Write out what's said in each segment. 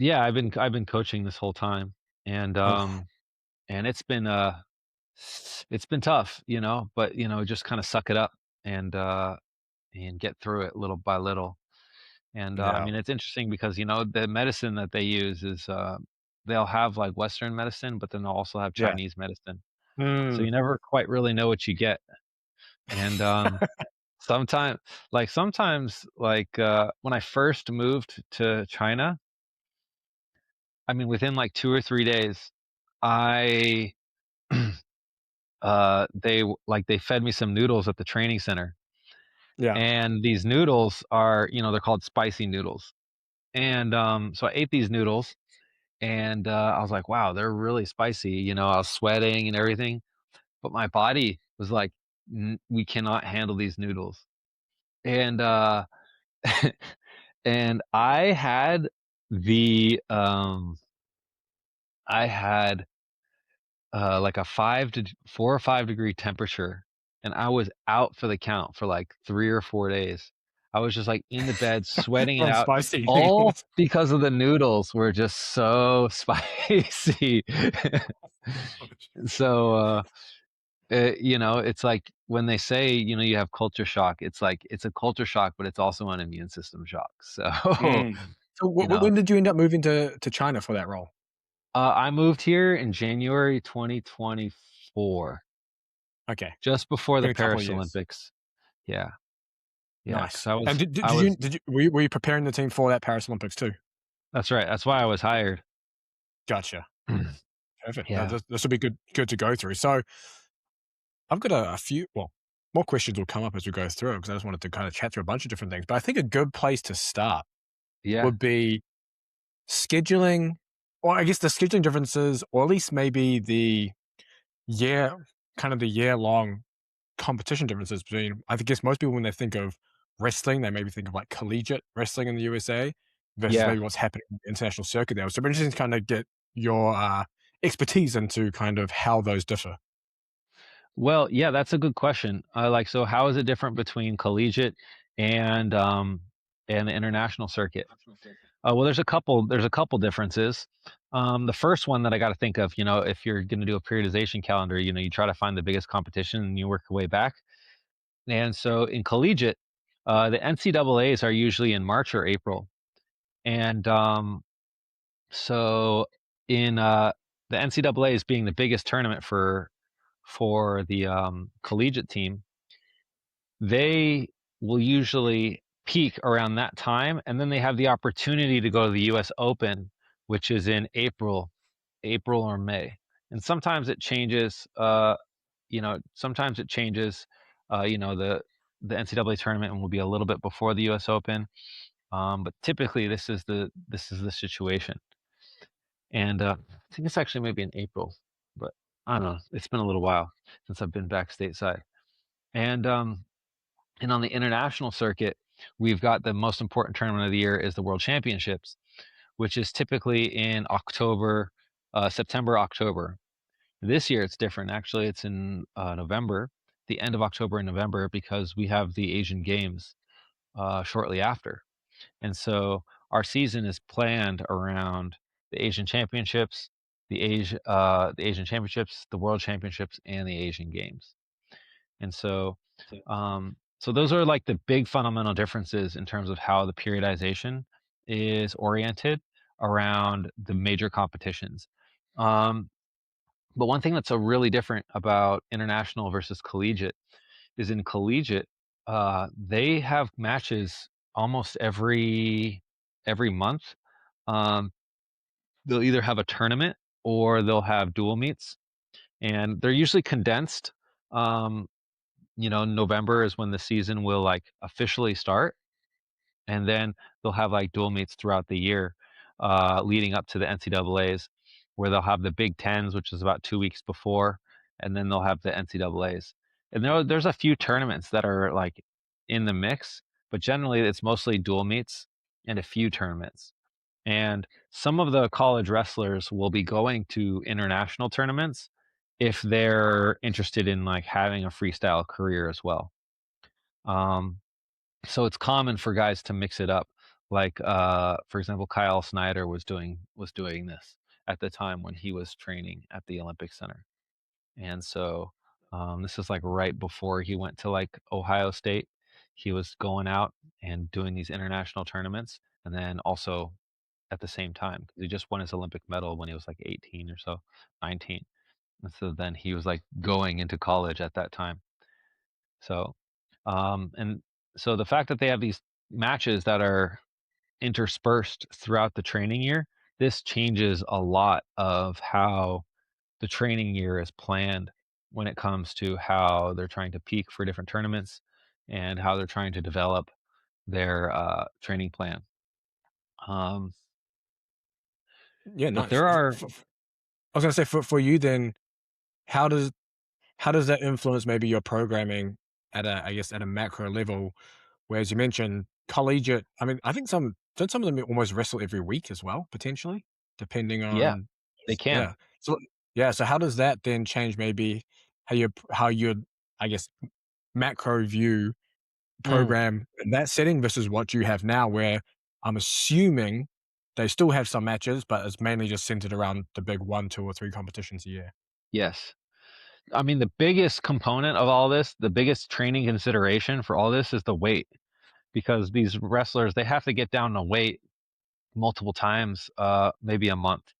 Yeah, I've been coaching this whole time, and Oh, um, and it's been tough, but just kind of suck it up and get through it little by little. And I yeah. mean, it's interesting because the medicine that they use is they'll have like Western medicine, but then they'll also have Yeah. Chinese medicine. So Mm. you never quite really know what you get. And sometimes, when I first moved to China, I mean, within like 2 or 3 days, I they fed me some noodles at the training center, Yeah. and these noodles are, they're called spicy noodles. And so I ate these noodles, and I was like, wow, they're really spicy. I was sweating and everything, but my body was like, we cannot handle these noodles. And and I had like a 4 or 5 degree temperature, and I was out for the count for like 3 or 4 days. I was just like in the bed sweating it From out, spicy all noodles. because of the noodles were just so spicy. So it's like when they say, you have culture shock, it's like it's a culture shock, but it's also an immune system shock. So Mm. So you know when did you end up moving to China for that role? I moved here in January 2024, Okay. just before the Been a couple of Paris years. Olympics. Yeah. Yeah, because Nice. I And was did I did you was did you were you preparing the team for that Paris Olympics too? that's right, that's why I was hired. Gotcha. Perfect. Yeah. This will be good to go through. So I've got a few, well, more questions will come up as we go through because I just wanted to kind of chat through a bunch of different things. But I think a good place to start Yeah. would be scheduling, or I guess the scheduling differences, or at least maybe year, the year long competition differences between, I guess most people, when they think of wrestling, they maybe think of like collegiate wrestling in the USA versus Yeah. maybe what's happening in the international circuit there. So it'd be interesting to kind of get your expertise into kind of how those differ. Well, yeah, that's a good question. So how is it different between collegiate and, and the international circuit? Well, there's a couple differences. The first one that I gotta think of, if you're gonna do a periodization calendar, you try to find the biggest competition and you work your way back. And so in collegiate, the NCAAs are usually in March or April. And so in the NCAAs being the biggest tournament for the collegiate team, they will usually peak around that time, and then they have the opportunity to go to the U.S. Open, which is in April or May. And sometimes it changes. Sometimes it changes. The NCAA tournament will be a little bit before the U.S. Open, but typically this is the situation. And I think it's actually maybe in April, but I don't know. It's been a little while since I've been back stateside. And on the international circuit, we've got the most important tournament of the year is the World Championships, which is typically in October, September, October. This year it's different. Actually, it's in November, the end of October and November, because we have the Asian Games shortly after. And so our season is planned around the Asian Championships, the Asian Championships, the World Championships, and the Asian Games. And so those are like the big fundamental differences in terms of how the periodization is oriented around the major competitions. Um, but one thing that's a really different about international versus collegiate is in collegiate, they have matches almost every month. Um, they'll either have a tournament or they'll have dual meets, and they're usually condensed. Um, November is when the season will like officially start, and then they'll have like dual meets throughout the year, leading up to the NCAA's, where they'll have the Big Tens, which is about 2 weeks before, and then they'll have the NCAA's. And there's a few tournaments that are like in the mix, but generally it's mostly dual meets and a few tournaments. And some of the college wrestlers will be going to international tournaments if they're interested in like having a freestyle career as well. Um, so it's common for guys to mix it up. Like for example, Kyle Snyder was doing this at the time when he was training at the Olympic Center. And so this is like right before he went to like Ohio State. He was going out and doing these international tournaments, and then also at the same time, because he just won his Olympic medal when he was like 18 or so, 19. And so then he was like going into college at that time. So, and so the fact that they have these matches that are interspersed throughout the training year, this changes a lot of how the training year is planned when it comes to how they're trying to peak for different tournaments and how they're trying to develop their training plan. Um, Yeah, but nice. there are, I was gonna say for you then, how does how does that influence maybe your programming at a, I guess, at a macro level? Whereas you mentioned collegiate, I mean, I think some of them almost wrestle every week as well, potentially, depending yeah, on they can yeah. So yeah, so how does that then change maybe how you I guess macro view Mm, program in that setting versus what you have now, where I'm assuming they still have some matches, but it's mainly just centered around the big 1, 2, or 3 competitions a year. yes. I mean, the biggest component of all this, the biggest training consideration for all this is the weight, because these wrestlers, they have to get down to weight multiple times, maybe a month.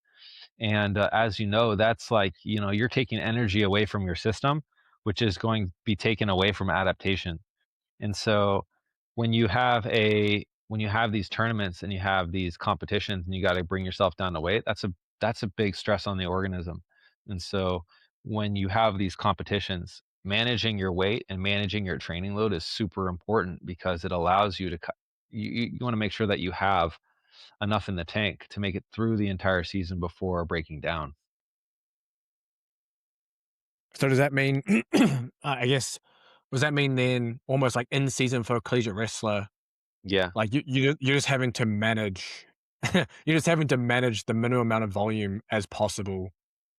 And as you know, that's like, you're taking energy away from your system, which is going to be taken away from adaptation. And so when you have these tournaments and you have these competitions and you got to bring yourself down to weight, that's a big stress on the organism. And so when you have these competitions, managing your weight and managing your training load is super important, because it allows you to you want to make sure that you have enough in the tank to make it through the entire season before breaking down. So does that mean, I guess, does that mean then almost like in season for a collegiate wrestler, Yeah, like you're just having to manage, you're just having to manage the minimum amount of volume as possible,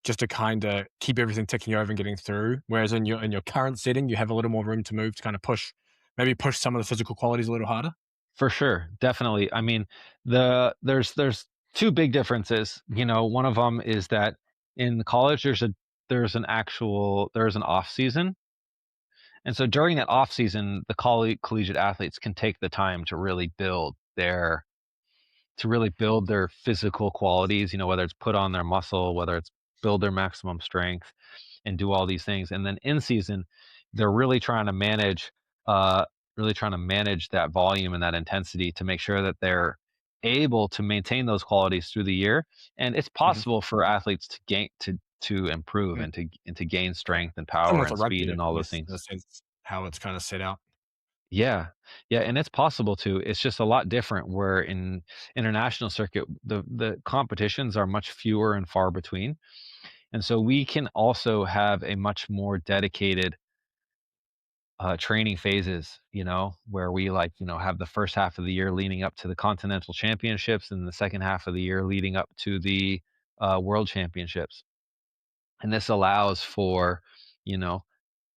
just to kind of keep everything ticking over and getting through. Whereas in your current setting, you have a little more room to move to kind of push, maybe push some of the physical qualities a little harder. for sure, definitely. I mean, there's two big differences. One of them is that in college there's an off season, and so during that off season, the collegiate athletes can take the time to really build their physical qualities, whether it's put on their muscle, whether it's build their maximum strength and do all these things. And then in season, they're really trying to manage that volume and that intensity to make sure that they're able to maintain those qualities through the year. And it's Mhm, possible for athletes to improve mhm. and to gain strength and power Similar to and speed rugby, and I all those guess, in a things. sense, how it's kind of set out. Yeah. Yeah, and it's possible to. It's just a lot different where in international circuit, the competitions are much fewer and far between. And so we can also have a much more dedicated training phases, where we like, have the first half of the year leading up to the continental championships and the second half of the year leading up to the world championships. And this allows for, you know,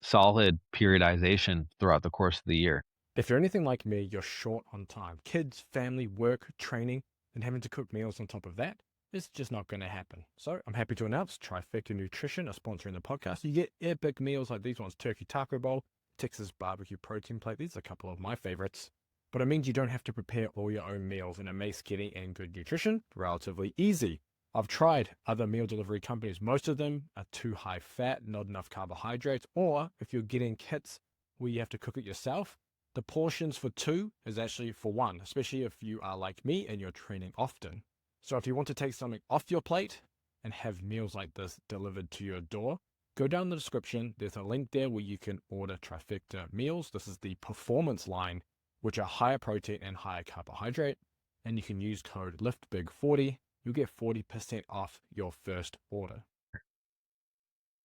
solid periodization throughout the course of the year. If you're anything like me, you're short on time. Kids, family, work, training, and having to cook meals on top of that is just not going to happen. So I'm happy to announce Trifecta Nutrition are sponsoring the podcast. You get epic meals like these ones: turkey taco bowl, Texas barbecue protein plate. These are a couple of my favorites. But it means you don't have to prepare all your own meals, and it makes getting and good nutrition relatively easy. I've tried other meal delivery companies. Most of them are too high fat, not enough carbohydrates, or if you're getting kits where you have to cook it yourself, the portions for two is actually for one, especially if you are like me and you're training often. So if you want to take something off your plate and have meals like this delivered to your door, go down the description. There's a link there where you can order Trifecta meals. This is the performance line, which are higher protein and higher carbohydrate. And you can use code LIFTBIG40. You'll get 40% off your first order.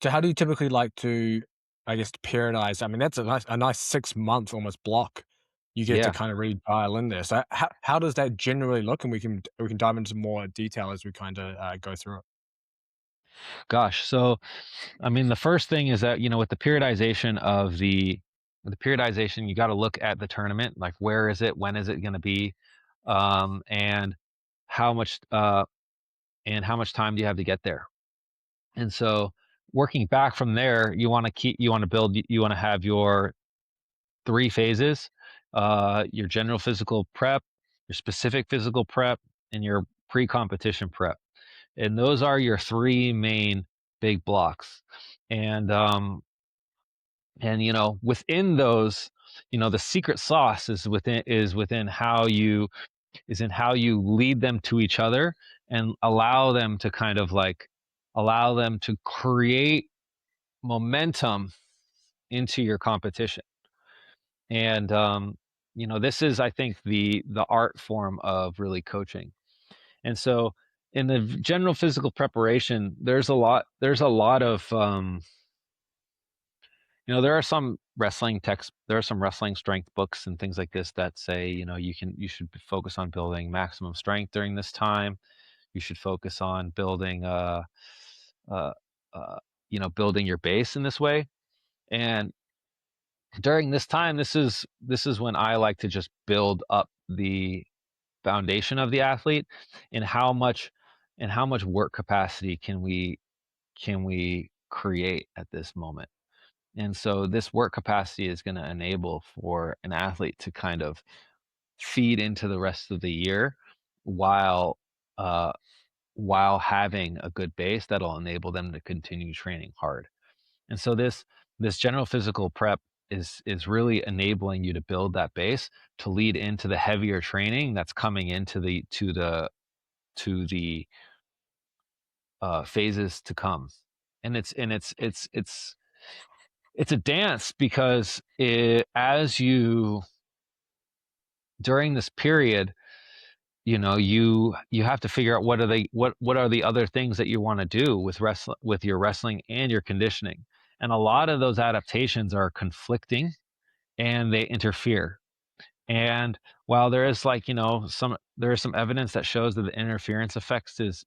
So how do you typically like to, I guess, periodize? I mean, that's a nice 6 month almost block you get to Yeah. kind of really dial in there. So how does that generally look? And we can dive into more detail as we kind of go through it. Gosh. So, I mean, the first thing is that, with the periodization, you got to look at the tournament, like where is it, when is it going to be? and how much time do you have to get there. And so working back from there, you want to have your 3 phases, your general physical prep, your specific physical prep, and your pre-competition prep. And those are your 3 main big blocks. And within those, the secret sauce is in how you lead them to each other and allow them to create momentum into your competition. And this is, I think, the art form of really coaching. And so in the general physical preparation, there's a lot of there are some wrestling strength books and things like this that say, you should focus on building maximum strength during this time. You should focus on building uh, building your base in this way. And during this time, this is when I like to just build up the foundation of the athlete, and how much work capacity can we create at this moment. And so this work capacity is going to enable for an athlete to kind of feed into the rest of the year while having a good base that'll enable them to continue training hard. And so this general physical prep is really enabling you to build that base to lead into the heavier training that's coming into the phases to come. And it's a dance, because during this period, you have to figure out what are the other things that you want to do with your wrestling and your conditioning. And a lot of those adaptations are conflicting and they interfere. And while there is some evidence that shows that the interference effect is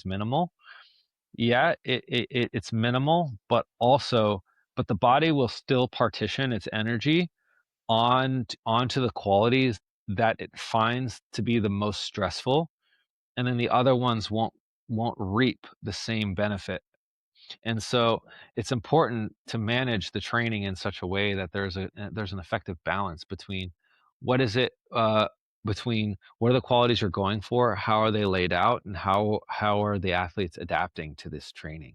minimal, yeah, it's minimal, but the body will still partition its energy onto the qualities that it finds to be the most stressful, and then the other ones won't reap the same benefit. And so it's important to manage the training in such a way that there's an effective balance between what is it between what are the qualities you're going for, how are they laid out, and how are the athletes adapting to this training.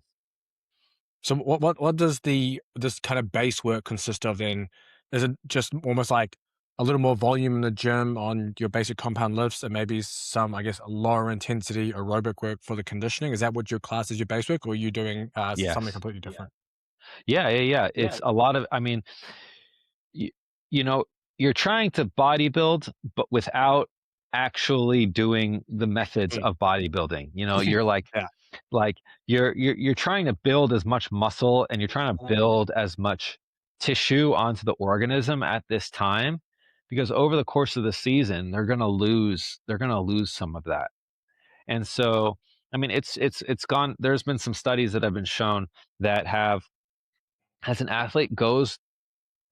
So what does this kind of base work consist of then? Is it just almost like a little more volume in the gym on your basic compound lifts and maybe some, I guess, lower intensity aerobic work for the conditioning? Is that what your class is, your base work, or are you doing something Yes. completely different? Yeah. It's a lot of, you, you know, you're trying to bodybuild, but without actually doing the methods Mm. of bodybuilding. You're Yeah. like you're trying to build as much muscle and you're trying to build as much tissue onto the organism at this time, because over the course of the season they're going to lose some of that. And so it's gone. There's been some studies that have been shown that have, as an athlete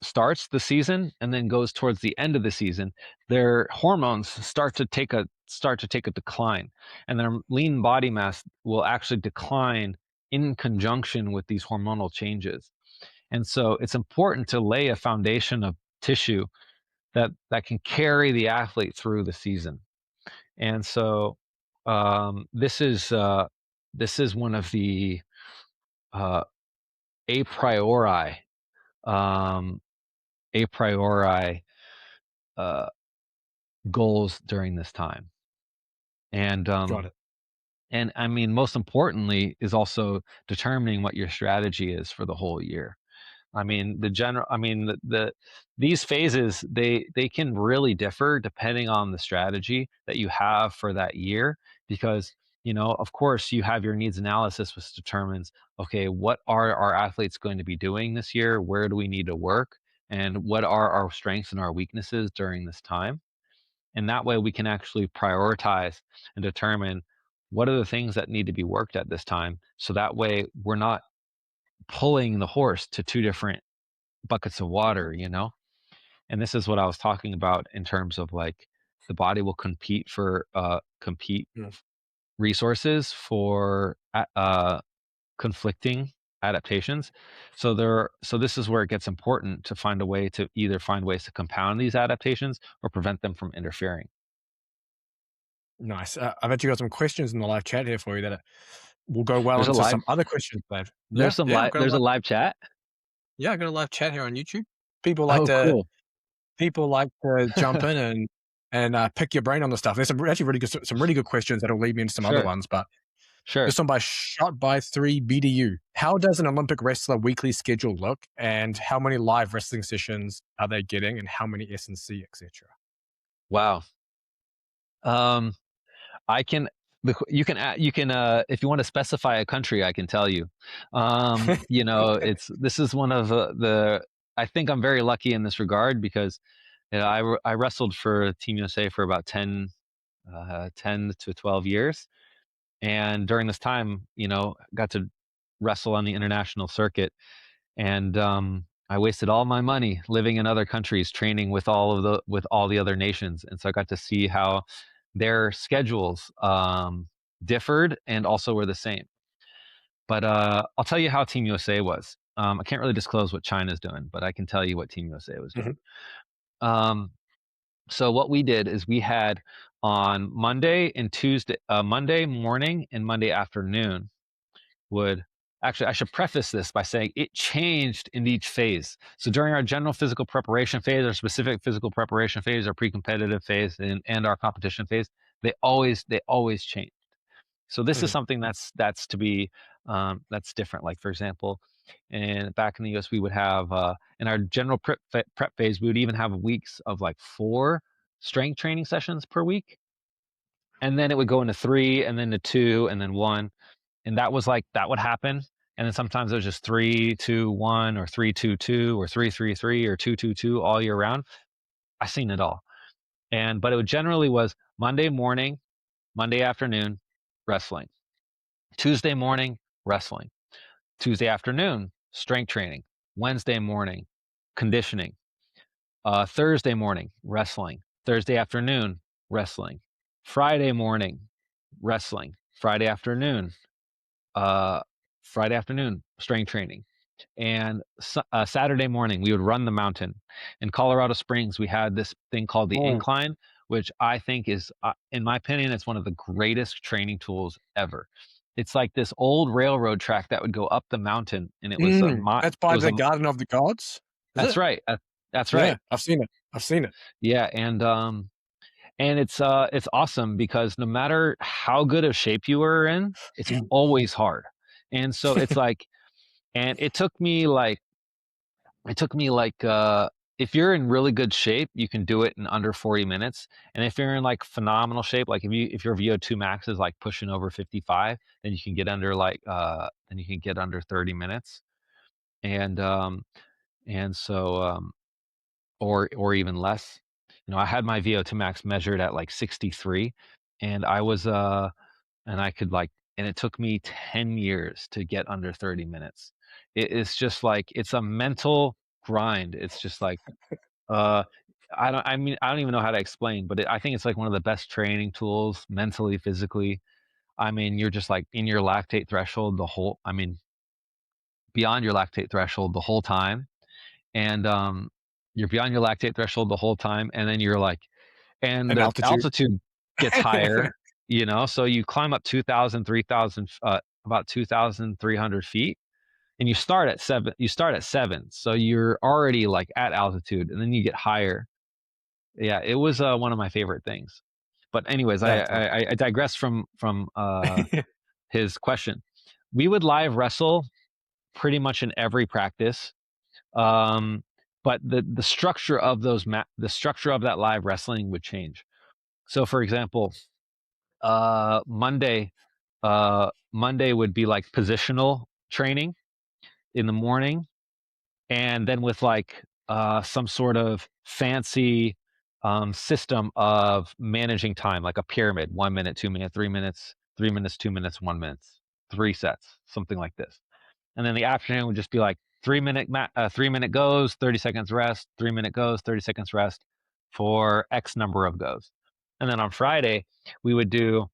starts the season and then goes towards the end of the season, their hormones start to take a decline, and their lean body mass will actually decline in conjunction with these hormonal changes. And so it's important to lay a foundation of tissue that can carry the athlete through the season. And so this is one of the uh, a priori um, a priori uh, goals during this time. And Got it. most importantly is also determining what your strategy is for the whole year. These phases, they can really differ depending on the strategy that you have for that year, because of course you have your needs analysis, which determines, okay, what are our athletes going to be doing this year, where do we need to work, and what are our strengths and our weaknesses during this time. And that way we can actually prioritize and determine what are the things that need to be worked at this time, so that way we're not pulling the horse to two different buckets of water. And this is what I was talking about in terms of, like, the body will compete for compete Mm. resources for conflicting adaptations. So this is where it gets important to find a way to either find ways to compound these adaptations or prevent them from interfering. Nice. I've actually got some questions in the live chat here for you that will go well There's a into live some other questions, Dave. there's some Yeah, live there's a live chat. I got a live chat here on YouTube. People like Oh, to cool. people like to jump in and pick your brain on the stuff. There's actually really good questions that'll lead me into some other Sure, ones, but sure. this one by Shot by 3 BDU. How does an Olympic wrestler weekly schedule look, and how many live wrestling sessions are they getting, and how many S&C, etc.? Wow. Um, I can you can if you want to specify a country, I can tell you. It's this is one of the I think I'm very lucky in this regard because I wrestled for Team USA for about 10 to 12 years, and during this time, got to wrestle on the international circuit, and I wasted all my money living in other countries, training with all the other nations, and so I got to see how their schedules differed and also were the same. But I'll tell you how Team USA was. I can't really disclose what China's doing, but I can tell you what Team USA was doing. Mhm. So what we did is we had on Monday morning and Monday afternoon would actually, I should preface this by saying it changed in each phase. So during our general physical preparation phase, our specific physical preparation phase, our pre-competitive phase, and our competition phase, they always change. So this is Mhm. something that's to be that's different. Like for example, and back in the US, we would have in our general prep phase, we would even have weeks of like 4 strength training sessions per week, and then it would go into 3, and then to 2, and then 1, and that would happen. And then sometimes it was just 3-2-1 or 3-2-2 or 3-3-3 or 2-2-2 all year round. I seen it all, but it generally was Monday morning, Monday afternoon, wrestling. Tuesday morning, wrestling. Tuesday afternoon, strength training. Wednesday morning, conditioning. Thursday morning, wrestling. Thursday afternoon, wrestling. Friday morning, wrestling. Uh, Friday afternoon, strength training. And Saturday morning, we would run the mountain. In Colorado Springs, we had this thing called the Oh, incline, which I think is, in my opinion, it's one of the greatest training tools ever. It's like this old railroad track that would go up the mountain, and that's it by was the a. Garden of the Gods, is That's it? right. That's Yeah, right. I've seen it. I've seen it. Yeah, and it's awesome because no matter how good of shape you were in, it's always hard. And so it's like, and it took me like if you're in really good shape, you can do it in under 40 minutes. And if you're in like phenomenal shape, like if your VO2 max is like pushing over 55, then you can get under 30 minutes. And or even less. I had my VO2 max measured at like 63, and I could like, and it took me 10 years to get under 30 minutes. It's just like, it's a mental grind. It's just like, uh, I don't even know how to explain, but I think it's like one of the best training tools mentally, physically. I mean, you're just like in your lactate threshold beyond your lactate threshold the whole time. And, you're beyond your lactate threshold the whole time. And then you're like, and And the altitude. altitude gets higher, so you climb up 2,000, 3,000, about 2,300 feet, and you start at 7, so you're already like at altitude, and then you get higher. Yeah, it was one of my favorite things. But anyways, That's awesome. I digress from his question. We would live wrestle pretty much in every practice, um, but the structure of the structure of that live wrestling would change. So, for example, uh, Monday, Monday would be like positional training in the morning, and then with like some sort of fancy system of managing time, like a pyramid: 1 minute, 2 minute, 3 minutes, 3 minutes, 2 minutes, 1 minute, 3 sets, something like this. And then the afternoon would just be like 3 minute goes, 30 seconds rest, 3 minute goes, 30 seconds rest for X number of goes. And then on Friday, we would do,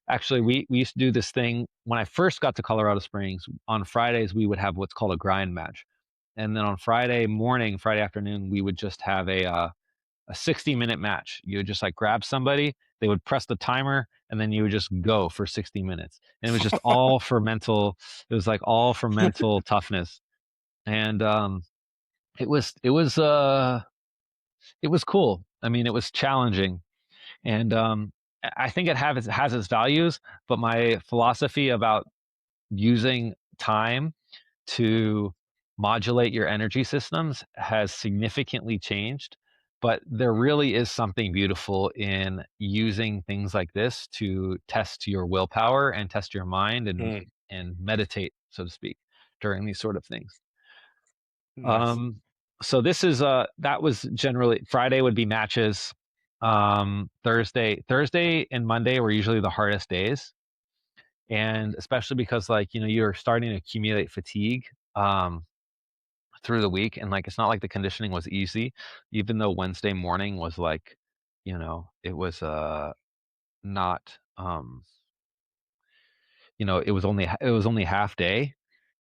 actually, we used to do this thing when I first got to Colorado Springs. On Fridays, we would have what's called a grind match. And then on Friday morning, Friday afternoon, we would just have a 60-minute match. You would just like grab somebody, they would press the timer, and then you would just go for 60 minutes. And it was just all for mental, it was like all for mental toughness. And it was it was cool. I mean, it was challenging. And I think has its values, but my philosophy about using time to modulate your energy systems has significantly changed. But there really is something beautiful in using things like this to test your willpower and test your mind Mm, and meditate, so to speak, during these sort of things. nice. So this is that was generally Friday would be matches. Thursday and Monday were usually the hardest days, and especially because like you're starting to accumulate fatigue um, through the week, and like it's not like the conditioning was easy, even though Wednesday morning was like, it was not it was only half day.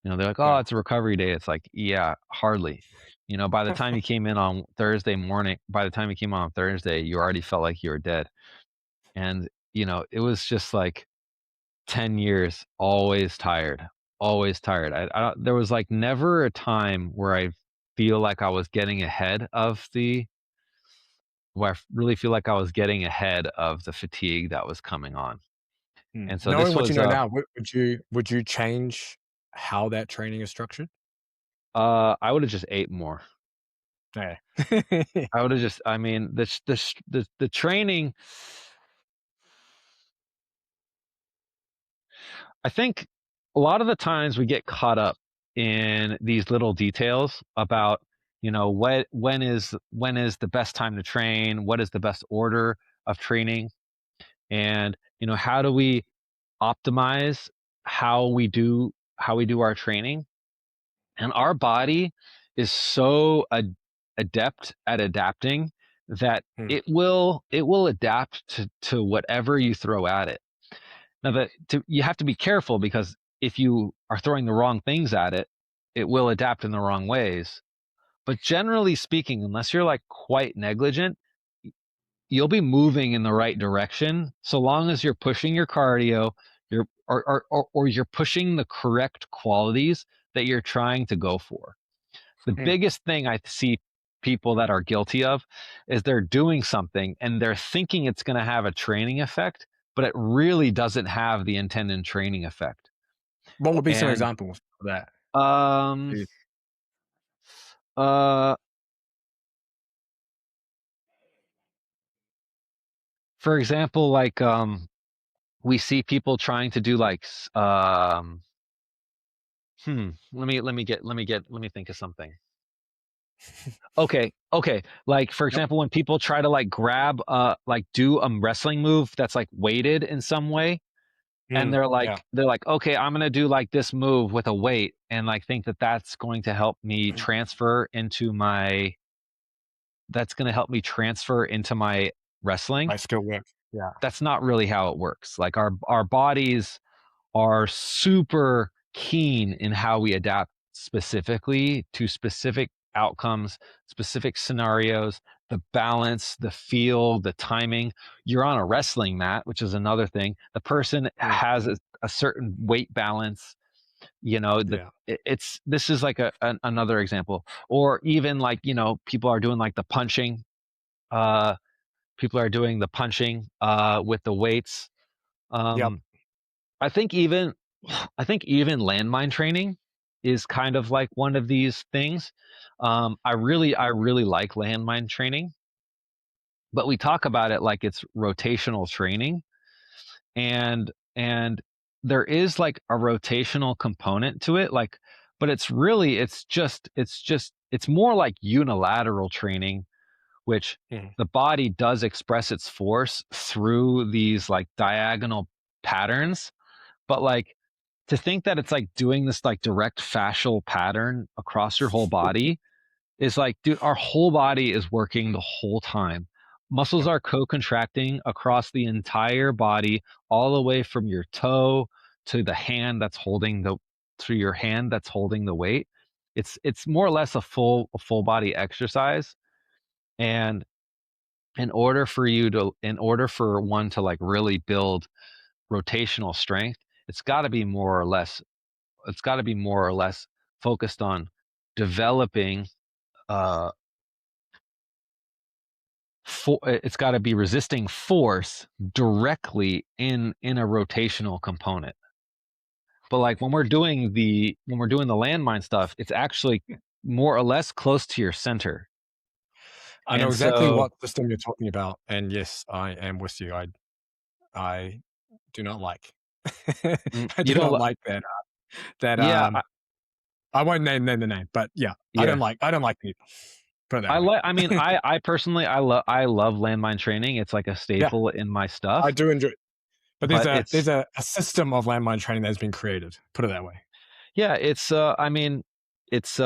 They're like, oh, Yeah. it's a recovery day. It's like, yeah, hardly. By the time you came in on Thursday morning, by the time you came on Thursday, you already felt like you were dead. And it was just like 10 years, always tired, always tired. There was like never a time where I feel like I was getting ahead of where I really feel like I was getting ahead of the fatigue that was coming on. And so Knowing this what you was know now, would you change how that training is structured? I would have just ate more. Yeah. I would have just, I mean, the training, I think a lot of the times we get caught up in these little details about, when is the best time to train, what is the best order of training, and how do we optimize how we do our training. And our body is so adept at adapting that Mm, it will adapt to whatever you throw at it. Now you have to be careful, because if you are throwing the wrong things at it, it will adapt in the wrong ways. But generally speaking, unless you're like quite negligent, you'll be moving in the right direction so long as you're pushing your cardio, or you're pushing the correct qualities that you're trying to go for. The mm. biggest thing I see people that are guilty of is they're doing something and they're thinking it's going to have a training effect, but it really doesn't have the intended training effect. What would be some And examples of that? um Please. uh for example, like we see people trying to do like let me think of something. Okay. Like for Yep. example, when people try to like grab like do a wrestling move that's like weighted in some way, and they're Yeah. like they're like, okay, I'm gonna do like this move with a weight, and like think that that's gonna help me transfer into my wrestling. My skill work. Yeah. That's not really how it works. Like our bodies are super keen in how we adapt specifically to specific outcomes, specific scenarios, the balance, the feel, the timing. You're on a wrestling mat, which is another thing. The person Mm, has a certain weight balance. yeah. It's this is like another example. Or even like people are doing like the punching. Uh, People are doing the punching with the weights. Yep. Um, I think even I think even landmine training is kind of like one of these things. I really like landmine training, but we talk about it like it's rotational training, and there is like a rotational component to it, like, but it's more like unilateral training, which Mm. the body does express its force through these like diagonal patterns, but like to think that it's like doing this like direct fascial pattern across your whole body is like, dude, our whole body is working the whole time. muscles Yep. are co-contracting across the entire body, all the way from your toe to the hand that's holding the to your hand that's holding the weight. It's more or less a full body exercise. And in order for one to like really build rotational strength, it's got to be more or less focused on developing uh it's got to be resisting force directly in a rotational component. But like when we're doing the landmine stuff, it's actually more or less close to your center. I know And exactly so what system you're talking about, and yes, I am with you. I do not like. I you do don't not like that. That yeah, I won't name the name, but yeah, yeah. I don't like it. Put it that way. I mean, I personally I love landmine training. It's like a Yeah, staple in my I stuff, do enjoy. But but there's it's a system of landmine training that has been created. Put it that way. yeah, it's I mean, it's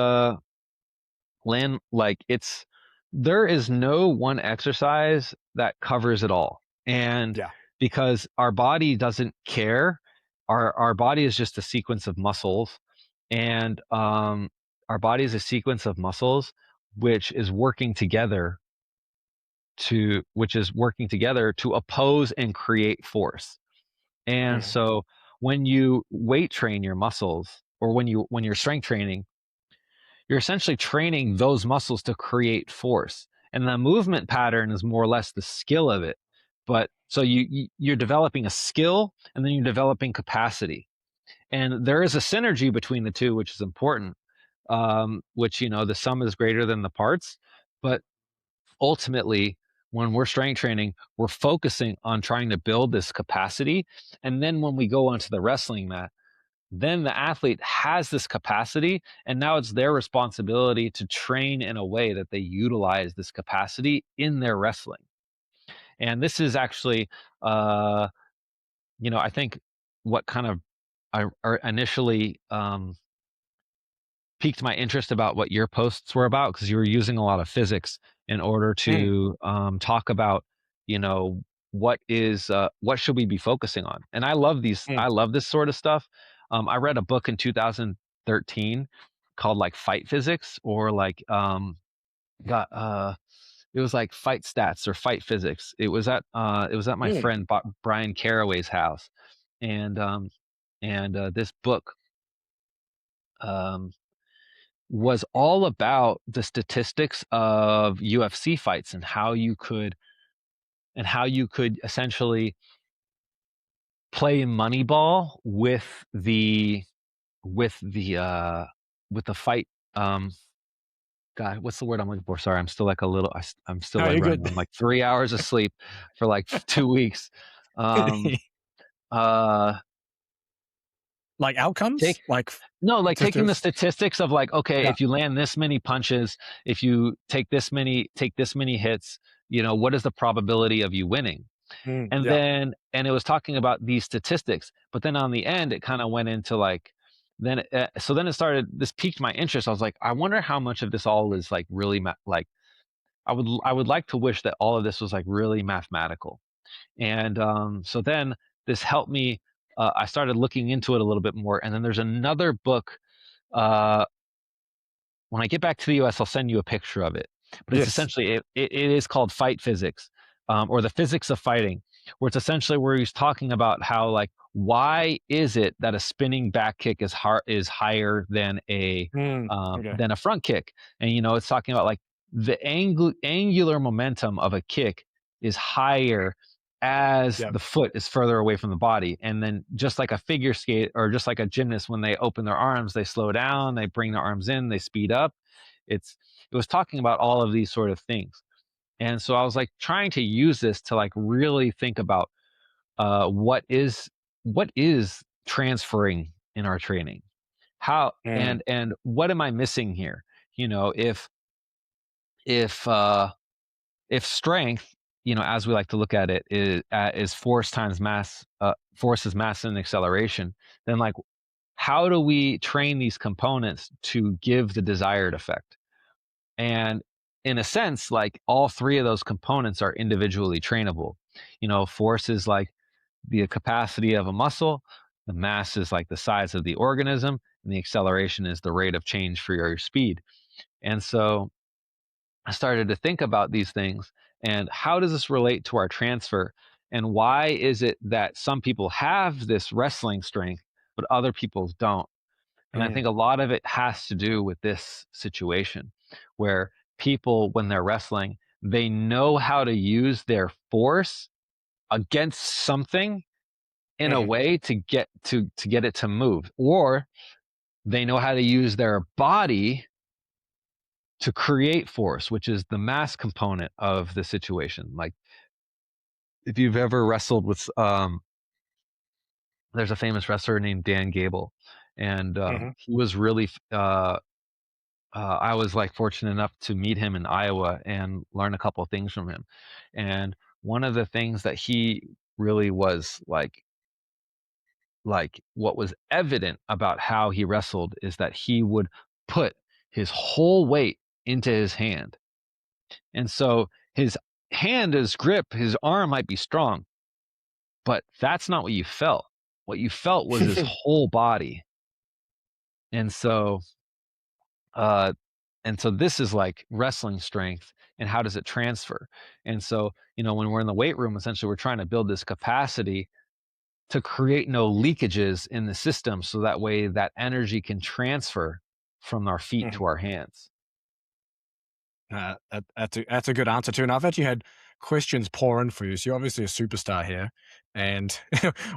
land like it's there is no one exercise that covers it all. And Yeah. because our body doesn't care, our body is just a sequence of muscles, and our body is a sequence of muscles which is working together to oppose and create force. And Mm, so when you weight train your muscles, or when you're strength training, you're essentially training those muscles to create force. And the movement pattern is more or less the skill of it. But so you're developing a skill, and then you're developing capacity. And there is a synergy between the two, which is important. Which, the sum is greater than the parts. But ultimately, when we're strength training, we're focusing on trying to build this capacity. And then when we go onto the wrestling mat, then the athlete has this capacity, and now it's their responsibility to train in a way that they utilize this capacity in their wrestling. And this is actually, uh, I think what kind of I initially piqued my interest about what your posts were about, because you were using a lot of physics in order mm, to talk about, you know, what should we be focusing on. And mm, I love this sort of stuff. I read a book in 2013 called like Fight Physics, or like got it was like Fight Stats or Fight Physics. It was at my mm, friend Brian Caraway's house. And this book um was all about the statistics of UFC fights, and how you could essentially play Moneyball with the with the fight. Um, God, what's the word I'm looking for? Sorry, I'm still like a little. I'm still no, like you're running good. on like 3 hours of sleep for like 2 weeks. Um, uh, Like outcomes? take No, like Just taking to the statistics of like, okay, yeah. if you land this many punches, if you take this many hits, what is the probability of you winning? And Yeah. it was talking about these statistics, but then on the end, it kind of went into like, then it started, this piqued my interest. I was like, I wonder how much of this all is like really, like, I would like to wish that all of this was like really mathematical. And so then this helped me. I started looking into it a little bit more. And then there's another book. Uh, when I get back to the US, I'll send you a picture of it. But it's Yes. essentially, it is called Fight Physics, or the physics of fighting, where it's essentially where he's talking about how, like, why is it that a spinning back kick is higher Okay. than a front kick? And it's talking about like the angular momentum of a kick is higher as Yep. the foot is further away from the body. And then just like a figure skate, or just like a gymnast, when they open their arms, they slow down, they bring their arms in, they speed up. It was talking about all of these sort of things. And so I was like trying to use this to like really think about uh, what is what is transferring in our training, how Mm, and what am I missing here? You know, if uh, if strength, as we like to look at it, is force times mass, force is mass and acceleration, then like how do we train these components to give the desired effect? And in a sense, like all three of those components are individually trainable. Force is like the capacity of a muscle, the mass is like the size of the organism, and the acceleration is the rate of change for your speed. And so I started to think about these things and how does this relate to our transfer? And why is it that some people have this wrestling strength, but other people don't? And I think a lot of it has to do with this situation where people, when they're wrestling, they know how to use their force against something in a way to get it to move, or they know how to use their body to create force, which is the mass component of the situation. Like if you've ever wrestled with there's a famous wrestler named Dan Gable, and he was really I was like fortunate enough to meet him in Iowa and learn a couple of things from him. And one of the things that he really was like what was evident about how he wrestled is that he would put his whole weight into his hand. And so his hand is grip, his arm might be strong, but that's not what you felt. What you felt was his whole body. And so this is like wrestling strength and how does it transfer? And so, when we're in the weight room, essentially we're trying to build this capacity to create no leakages in the system so that way that energy can transfer from our feet to our hands. That's a good answer too. And I've actually had questions pour in for you. So you're obviously a superstar here. And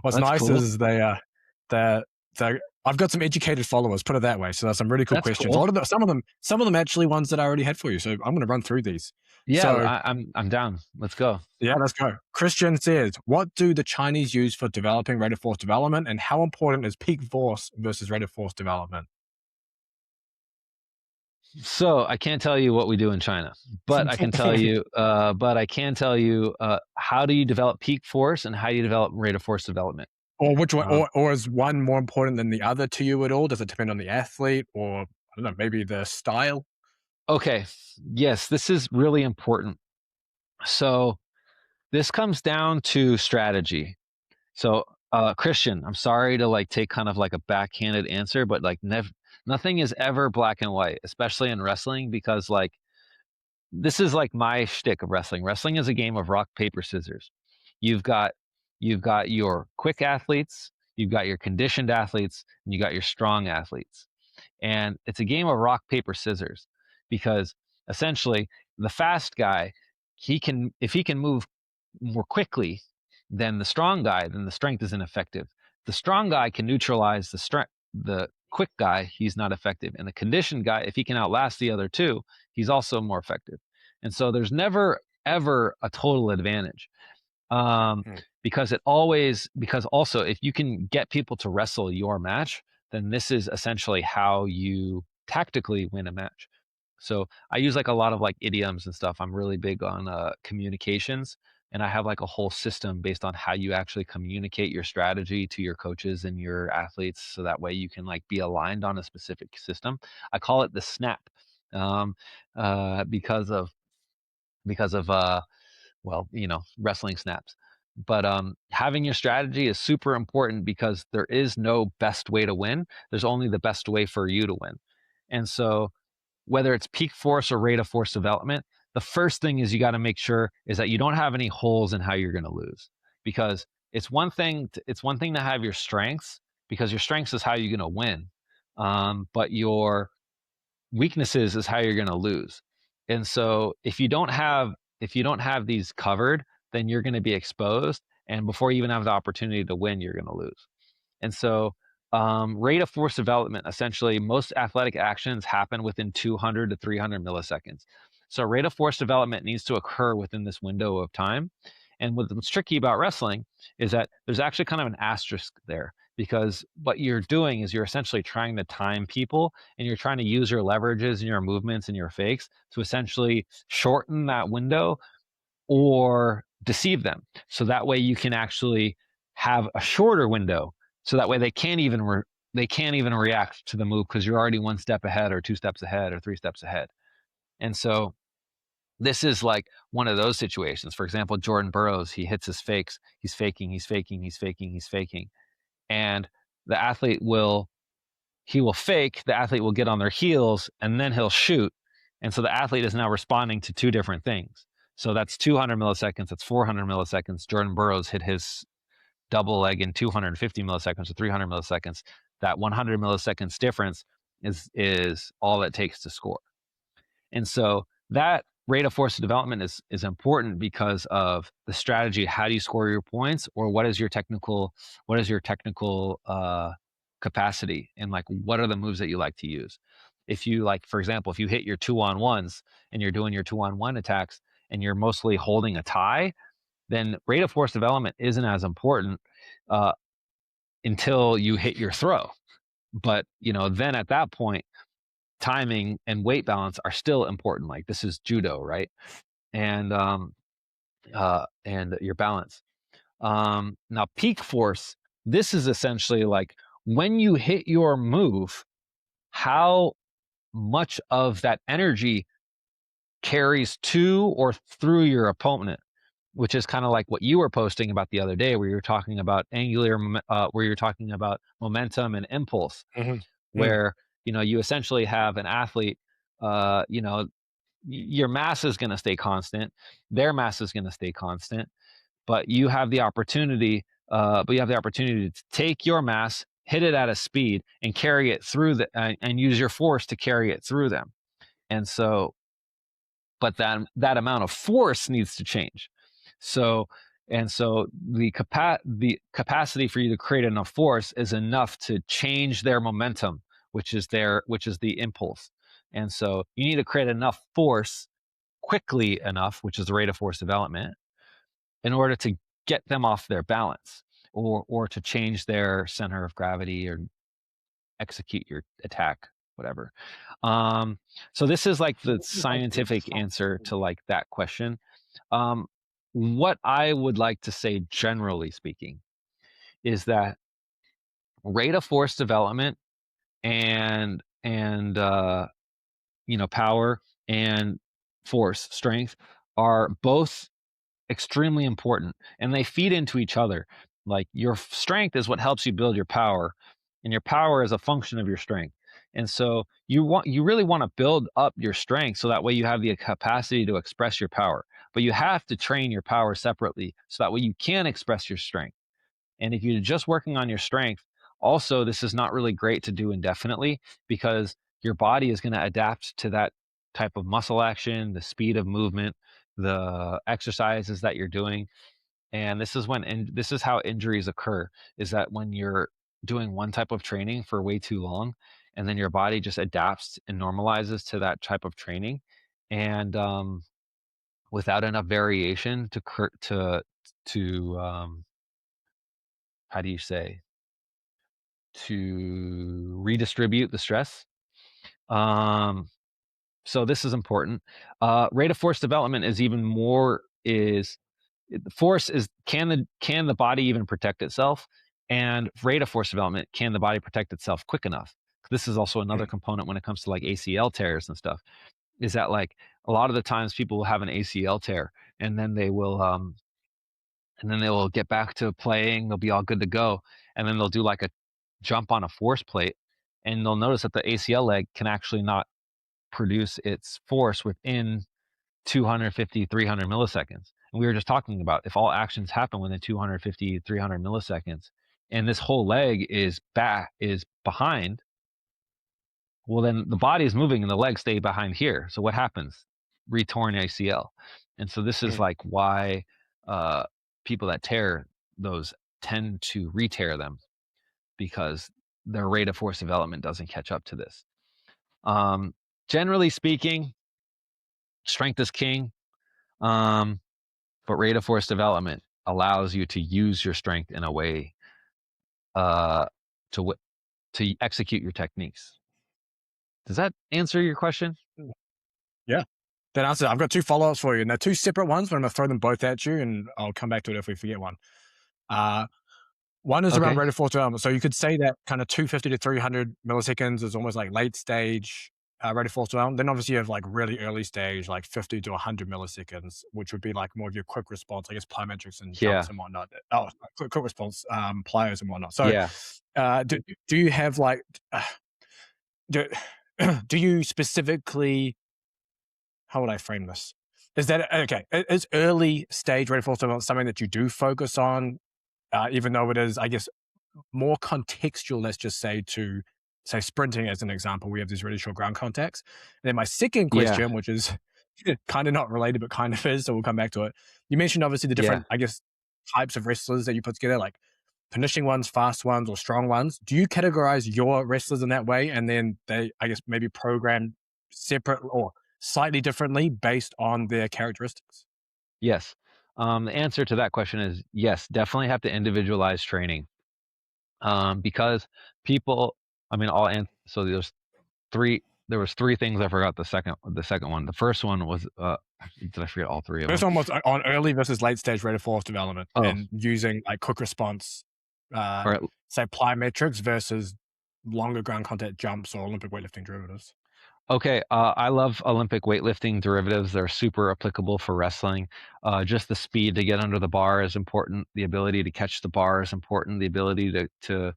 what's That's nice cool. is they I've got some educated followers, put it that way. So there's some really cool That's questions. cool. Some of them actually ones that I already had for you. So I'm going to run through these. Yeah, So I'm down. Let's go. yeah, let's go. Christian says, what do the Chinese use for developing rate of force development, and how important is peak force versus rate of force development? So I can't tell you what we do in China, but I can tell you. How do you develop peak force and how do you develop rate of force development? Or which one, Um, or is one more important than the other to you at all? Does it depend on the athlete, or I don't know, maybe the style? okay, yes, this is really important. So this comes down to strategy. So Christian, I'm sorry to like take kind of like a backhanded answer, but like nothing is ever black and white, especially in wrestling, because like this is like my shtick of wrestling. Wrestling is a game of rock, paper, scissors. You've got your quick athletes, you've got your conditioned athletes, and you got your strong athletes. And it's a game of rock, paper, scissors, because essentially the fast guy, if he can move more quickly than the strong guy, then the strength is ineffective. The strong guy can neutralize the quick guy, he's not effective. And the conditioned guy, if he can outlast the other two, he's also more effective. And so there's never ever a total advantage. Um, because also if you can get people to wrestle your match, then this is essentially how you tactically win a match. So I use like a lot of like idioms and stuff. I'm really big on communications, and I have like a whole system based on how you actually communicate your strategy to your coaches and your athletes, so that way you can like be aligned on a specific system. I call it the snap, um, because of well, wrestling snaps. But having your strategy is super important because there is no best way to win. There's only the best way for you to win. And so whether it's peak force or rate of force development, the first thing is you got to make sure is that you don't have any holes in how you're going to lose. Because it's one thing to have your strengths, because your strengths is how you're going to win. But your weaknesses is how you're going to lose. And so if you don't have these covered, then you're going to be exposed, and before you even have the opportunity to win, you're going to lose. And so rate of force development, essentially most athletic actions happen within 200 to 300 milliseconds. So rate of force development needs to occur within this window of time. And what's tricky about wrestling is that there's actually kind of an asterisk there, because what you're doing is you're essentially trying to time people, and you're trying to use your leverages and your movements and your fakes to essentially shorten that window or deceive them. So that way you can actually have a shorter window. So that way they can't even react to the move, because you're already one step ahead or two steps ahead or three steps ahead. And so this is like one of those situations. For example, Jordan Burroughs, he hits his fakes. He's faking, he's faking, he's faking, he's faking. And the athlete will fake, the athlete will get on their heels, and then he'll shoot. And so the athlete is now responding to two different things. So that's 200 milliseconds, that's 400 milliseconds. Jordan Burroughs hit his double leg in 250 milliseconds or 300 milliseconds. That 100 milliseconds difference is all it takes to score. And so that rate of force of development is important because of the strategy. How do you score your points, or what is your technical capacity, and like what are the moves that you like to use? If you like, for example, if you hit your 2-on-1s and you're doing your 2-on-1 attacks and you're mostly holding a tie, then rate of force development isn't as important until you hit your throw. But then at that point, timing and weight balance are still important. Like, this is judo, right? And your balance. Now, peak force, this is essentially like when you hit your move, how much of that energy carries to or through your opponent, which is kind of like what you were posting about the other day, where you're talking about where you're talking about momentum and impulse, Mm-hmm. where you essentially have an athlete, your mass is going to stay constant, their mass is going to stay constant, but you have the opportunity to take your mass, hit it at a speed, and carry it through and use your force to carry it through them. And so, but that amount of force needs to change. So the capacity for you to create enough force is enough to change their momentum, which is the impulse. And so you need to create enough force quickly enough, which is the rate of force development, in order to get them off their balance, or to change their center of gravity, or execute your attack, whatever. So this is like the scientific answer to like that question. What I would like to say, generally speaking, is that rate of force development and power and force strength are both extremely important, and they feed into each other. Like, your strength is what helps you build your power, and your power is a function of your strength. And so you really want to build up your strength, so that way you have the capacity to express your power. But you have to train your power separately, so that way you can express your strength. And if you're just working on your strength, also, this is not really great to do indefinitely, because your body is going to adapt to that type of muscle action, the speed of movement, the exercises that you're doing. And this is how injuries occur, is that when you're doing one type of training for way too long, and then your body just adapts and normalizes to that type of training, and without enough variation to how do you say, to redistribute the stress. So this is important. Rate of force development is even more. Force is, can the body even protect itself? And rate of force development, can the body protect itself quick enough? This is also another component when it comes to like ACL tears and stuff. Is that, like, a lot of the times people will have an ACL tear, and then they will get back to playing. They'll be all good to go, and then they'll do like a jump on a force plate, and they'll notice that the ACL leg can actually not produce its force within 250, 300 milliseconds. And we were just talking about, if all actions happen within 250, 300 milliseconds, and this whole leg is behind, well, then the body is moving and the legs stay behind here. So what happens? Retorn ACL. And so this is like why people that tear those tend to re-tear them, because their rate of force development doesn't catch up to this. Generally speaking, strength is king, but rate of force development allows you to use your strength in a way to execute your techniques. Does that answer your question? Yeah, that answers it. I've got two follow-ups for you, and they're two separate ones, but I'm going to throw them both at you, and I'll come back to it if we forget one. One is around Okay. rate of force development. So you could say that kind of 250 to 300 milliseconds is almost like late stage rate of force development. Then obviously you have like really early stage, like 50 to 100 milliseconds, which would be like more of your quick response, I guess, plyometrics and Yeah, jumps and whatnot. Oh, quick response, plyos and whatnot. So, yeah, do you have like, uh, do, do you specifically, how would I frame this? Is that okay? Is early stage rate of force development something that you do focus on, even though it is, I guess, more contextual, let's just say, to say sprinting as an example, we have these really short ground contacts. And then my second yeah, question, which is kind of not related, but kind of is, so we'll come back to it. You mentioned obviously the yeah. different, I guess, types of wrestlers that you put together, like finishing ones, fast ones, or strong ones. Do you categorize your wrestlers in that way? And then they, I guess, maybe program separate or slightly differently based on their characteristics? Yes. The answer to that question is yes, definitely have to individualize training. Because people, I mean, so there was three things I forgot the second one. The first one was, did I forget all three of First them? one was on early versus late stage rate of force development Oh, and using like quick response, uh, or say plyometrics versus longer ground contact jumps or Olympic weightlifting derivatives. okay. I love Olympic weightlifting derivatives. They're super applicable for wrestling. Just the speed to get under the bar is important. The ability to catch the bar is important. The ability to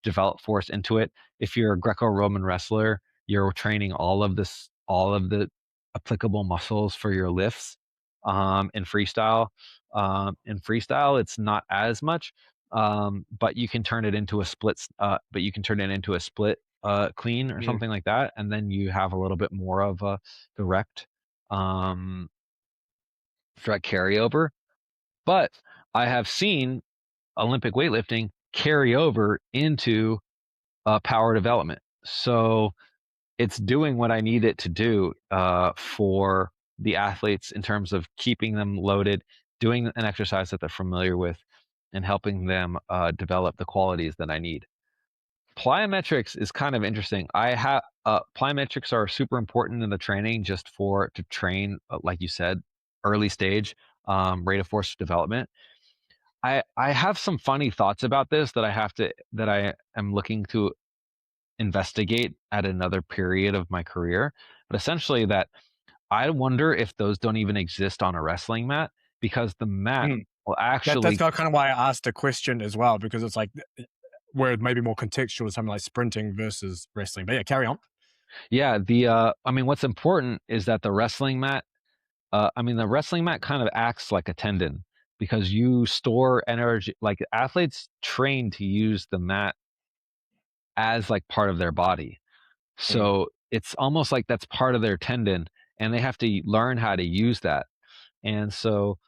develop force into it. If you're a Greco-Roman wrestler, you're training all of the applicable muscles for your lifts. In freestyle, it's not as much, but you can turn it into a split clean or Yeah. something like that, and then you have a little bit more of a direct um, direct carryover. But I have seen Olympic weightlifting carry over into power development. So it's doing what I need it to do for the athletes in terms of keeping them loaded, doing an exercise that they're familiar with, and helping them develop the qualities that I need. Plyometrics is kind of interesting. I have plyometrics are super important in the training just for to train, like you said, early stage rate of force development. I have some funny thoughts about this that I am looking to investigate at another period of my career. But essentially, that I wonder if those don't even exist on a wrestling mat because the mat Mm. will That's actually, kind of why I asked the question as well, because it's like where it may be more contextual, something like sprinting versus wrestling. But yeah, carry on. yeah. I mean, what's important is that the wrestling mat. The wrestling mat kind of acts like a tendon because you store energy. Like athletes train to use the mat as like part of their body. Mm. So it's almost like that's part of their tendon, and they have to learn how to use that. And so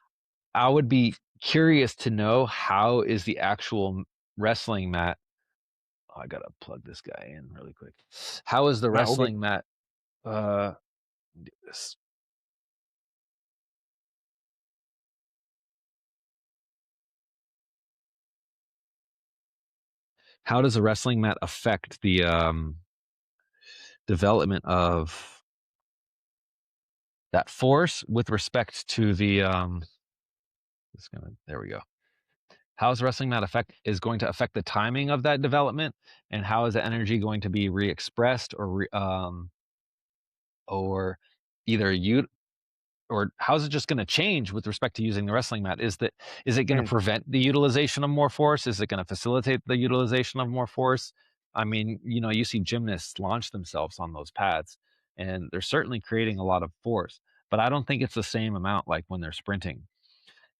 I would be curious to know how is the actual wrestling mat. Oh, I gotta plug this guy in really quick. How is the No, all good. wrestling mat? Uh, do this. How does the wrestling mat affect the development of that force with respect to the there we go. How is wrestling mat affect is going to affect the timing of that development, and how is the energy going to be re-expressed or either you or how's it just going to change with respect to using the wrestling mat? Is it going to Mm. prevent the utilization of more force? Is it going to facilitate the utilization of more force? I mean, you see gymnasts launch themselves on those pads, and they're certainly creating a lot of force, but I don't think it's the same amount like when they're sprinting.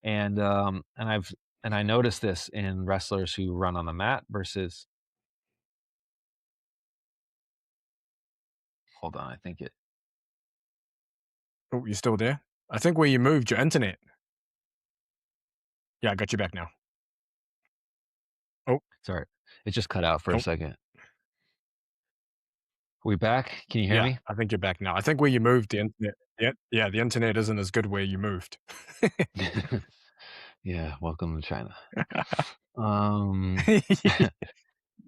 And I noticed this in wrestlers who run on the mat versus. Hold on, I think it. Oh, you still there? I think where you moved your internet. Yeah, I got you back now. Oh, Sorry, it just cut out for a oh, second. Are we back? Can you hear yeah, me? I think you're back now. I think where you moved the internet. Yeah, the internet isn't as good where you moved. Yeah, welcome to China. Um, the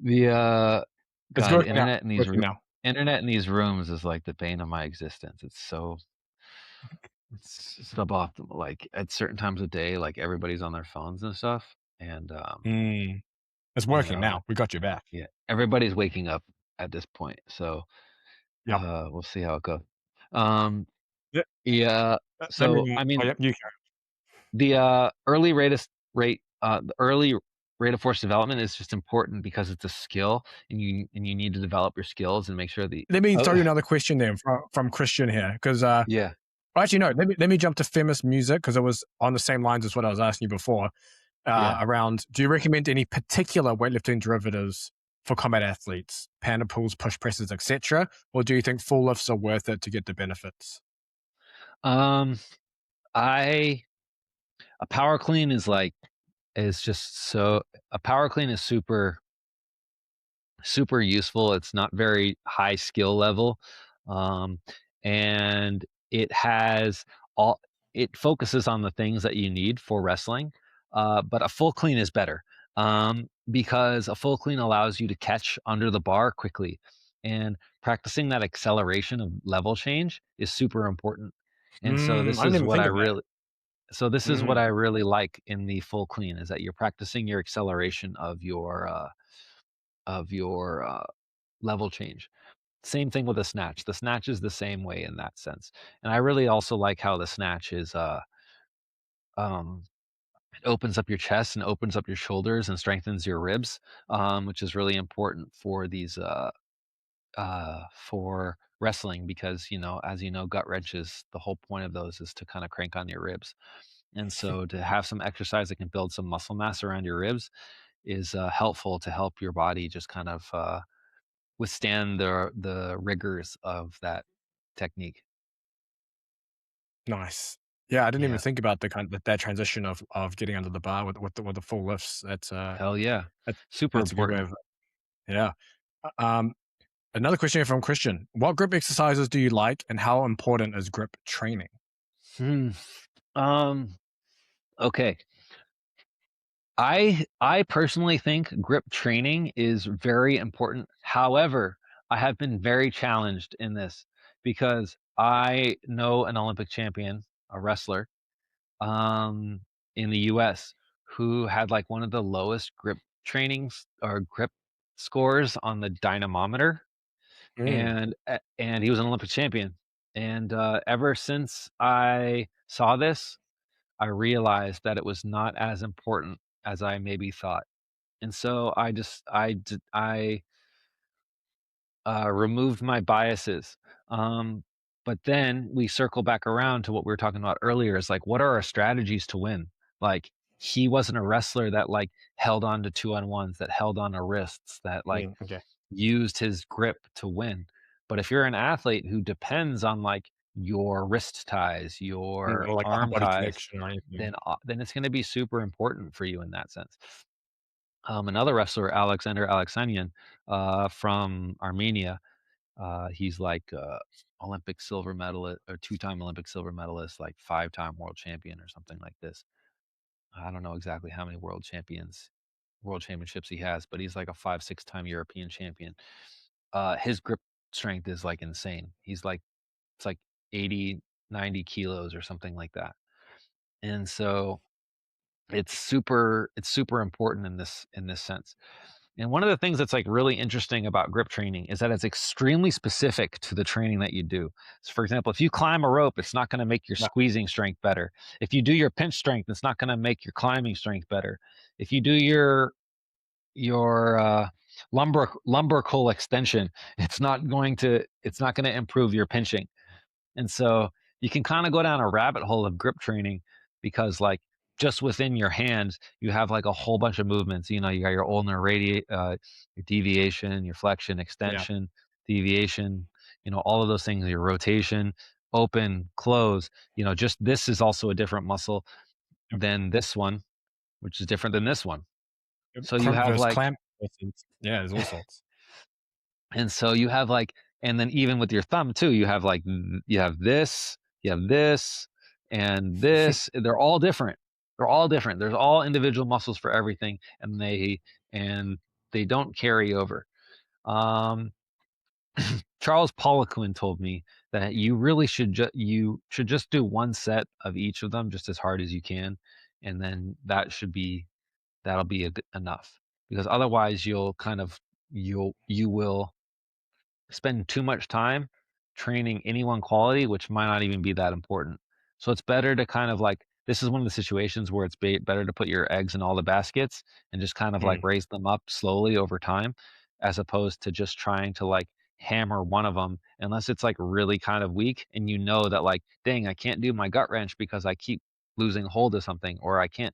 It's God, working now. Working now. internet in these rooms is like the bane of my existence. It's suboptimal. Like at certain times of day, like everybody's on their phones and stuff, and Mm, it's you working know, now. We got you back. yeah, everybody's waking up at this point. So Yeah. We'll see how it goes. Um, Yeah. yeah. Let So me I mean, yeah, you the early rate of force development is just important because it's a skill, and you need to develop your skills and make sure that. Let me throw Oh, you another question then from Christian here, because yeah, actually no, let me jump to feminist music because it was on the same lines as what I was asking you before. yeah. Around, do you recommend any particular weightlifting derivatives for combat athletes, panda pulls, push presses, etc., or do you think full lifts are worth it to get the benefits? Um, I a power clean is just so a power clean is super useful. It's not very high skill level, um, and it has all. It focuses on the things that you need for wrestling, but a full clean is better, because a full clean allows you to catch under the bar quickly, and practicing that acceleration of level change is super important. And so I didn't even think of that. this is what Mm, I really like in the full clean is that you're practicing your acceleration of your level change. Same thing with the snatch. The snatch is the same way in that sense. And I really also like how the snatch is um it opens up your chest and opens up your shoulders and strengthens your ribs, which is really important for these for wrestling because as you know, gut wrenches, the whole point of those is to kind of crank on your ribs. And so to have some exercise that can build some muscle mass around your ribs is helpful to help your body just kind of withstand the rigors of that technique. nice. Yeah, I didn't even Yeah. think about the that transition of getting under the bar with the full lifts. Hell yeah. That, Super that's a good way important. of yeah. Another question here from Christian: what grip exercises do you like, and how important is grip training? Hmm. Um, okay. I personally think grip training is very important. However, I have been very challenged in this because I know an Olympic champion, a wrestler, um, in the US who had like one of the lowest grip trainings or grip scores on the dynamometer, Mm, and he was an Olympic champion. And ever since I saw this, I realized that it was not as important as I maybe thought. And so I removed my biases. Um, but then we circle back around to what we were talking about earlier is like, what are our strategies to win? Like, he wasn't a wrestler that like held on to 2-on-1s, that held on to wrists, that like okay. used his grip to win. But if you're an athlete who depends on like your wrist ties, your Or like upper arm body ties, connection or anything. then it's going to be super important for you in that sense. Another wrestler, Alexander Alexanian, from Armenia, he's like Olympic silver medalist or two-time Olympic silver medalist, like five-time world champion or something like this. I don't know exactly how many world championships he has, but he's like a 5, 6 time European champion. His grip strength is like insane. He's like it's like 80, 90 kilos or something like that. And so it's super important in this sense. And one of the things that's like really interesting about grip training is that it's extremely specific to the training that you do. So for example, if you climb a rope, it's not going to make your Yeah, squeezing strength better. If you do your pinch strength, it's not going to make your climbing strength better. If you do your lumbrical extension, it's not going to improve your pinching. And so you can kind of go down a rabbit hole of grip training because like just within your hands, you have like a whole bunch of movements. You got your ulnar your deviation, your flexion, yeah. extension, deviation, all of those things, your rotation, open, close, just this is also a different muscle Yep. than this one, which is different than this one. Yep. So you Crump have versus like clamp versus yeah, there's all sorts. And so you have like, and then even with your thumb too, you have like, you have this, you have this, and this. They're all different. They're all different. There's all individual muscles for everything, and they don't carry over. Um, Charles Poliquin told me that you should just do one set of each of them just as hard as you can, and then that'll be enough because otherwise you will spend too much time training any one quality, which might not even be that important. So it's better to kind of like, this is one of the situations where it's better to put your eggs in all the baskets and just kind of like raise them up slowly over time, as opposed to just trying to like hammer one of them, unless it's like really kind of weak and you know that like, dang, I can't do my gut wrench because I keep losing hold of something, or I can't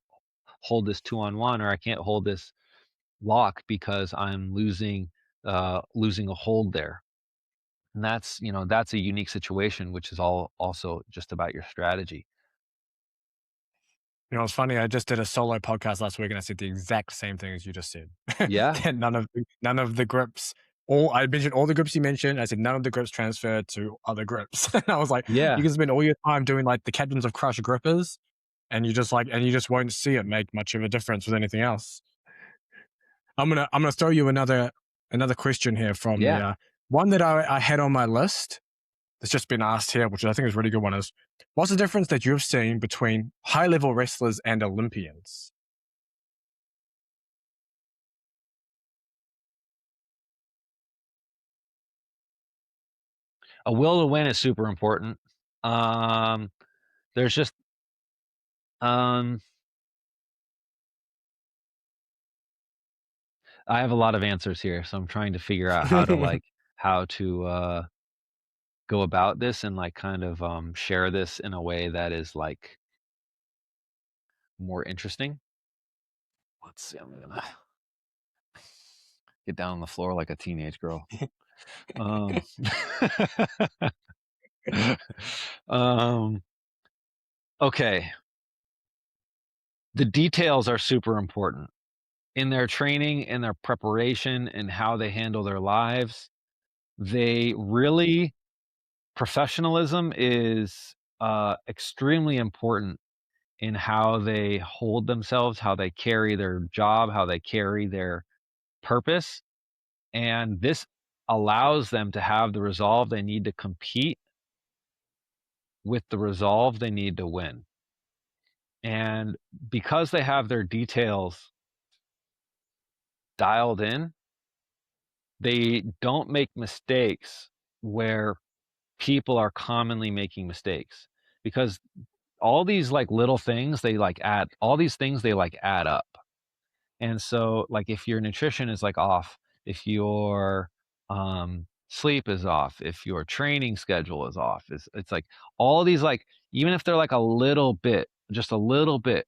hold this 2-on-1, or I can't hold this lock because I'm losing a hold there. And that's, you know, that's a unique situation, which is all also just about your strategy. You know, it's funny. I just did a solo podcast last week, and I said the exact same thing as you just said. Yeah, That none of the grips. All I mentioned all the grips you mentioned. I said none of the grips transfer to other grips. And I was like, yeah, you can spend all your time doing like the Captains of Crush grippers, and you just won't see it make much of a difference with anything else. I'm gonna throw you another question here from yeah. the one that I had on my list that's just been asked here, which I think is a really good one, is what's the difference that you've seen between high level wrestlers and Olympians? A will to win is super important. There's just I have a lot of answers here, so I'm trying to figure out how to go about this and like kind of share this in a way that is like more interesting. Let's see, I'm gonna get down on the floor like a teenage girl. Um, okay. The details are super important in their training, in their preparation, and how they handle their lives. They really, professionalism is extremely important in how they hold themselves, how they carry their job, how they carry their purpose. And this allows them to have the resolve they need to compete with the resolve they need to win. And because they have their details dialed in, they don't make mistakes where people are commonly making mistakes, because all these like little things they like add up. And so like if your nutrition is like off, if your sleep is off, if your training schedule is off, it's like all these like, even if they're like a little bit, just a little bit,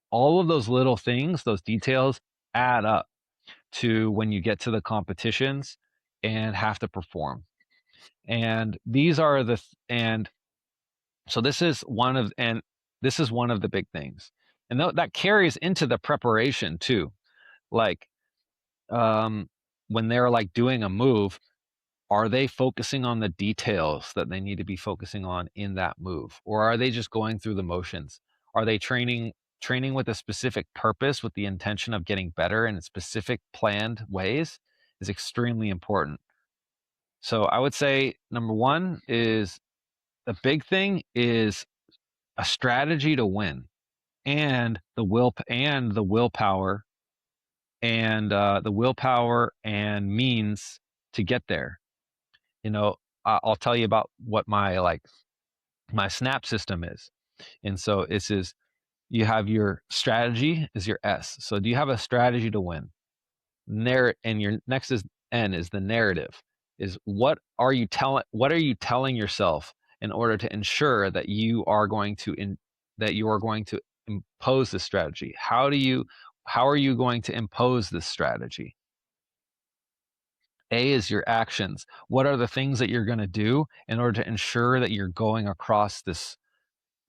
all of those little things, those details add up to when you get to the competitions and have to perform. And these are and so this is one of the big things. And that carries into the preparation too. Like when they're like doing a move, are they focusing on the details that they need to be focusing on in that move, or are they just going through the motions? Are they training with a specific purpose, with the intention of getting better in specific planned ways? Is extremely important. So I would say number one is, the big thing is a strategy to win, and the willpower, and the willpower and means to get there. You know, I'll tell you about what my snap system is. And so this is, you have your strategy is your S. So do you have a strategy to win? And your next is N, is the narrative. Is what are you telling yourself in order to ensure that you are going to impose this strategy? How are you going to impose this strategy? A is your actions. What are the things that you're going to do in order to ensure that you're going across this,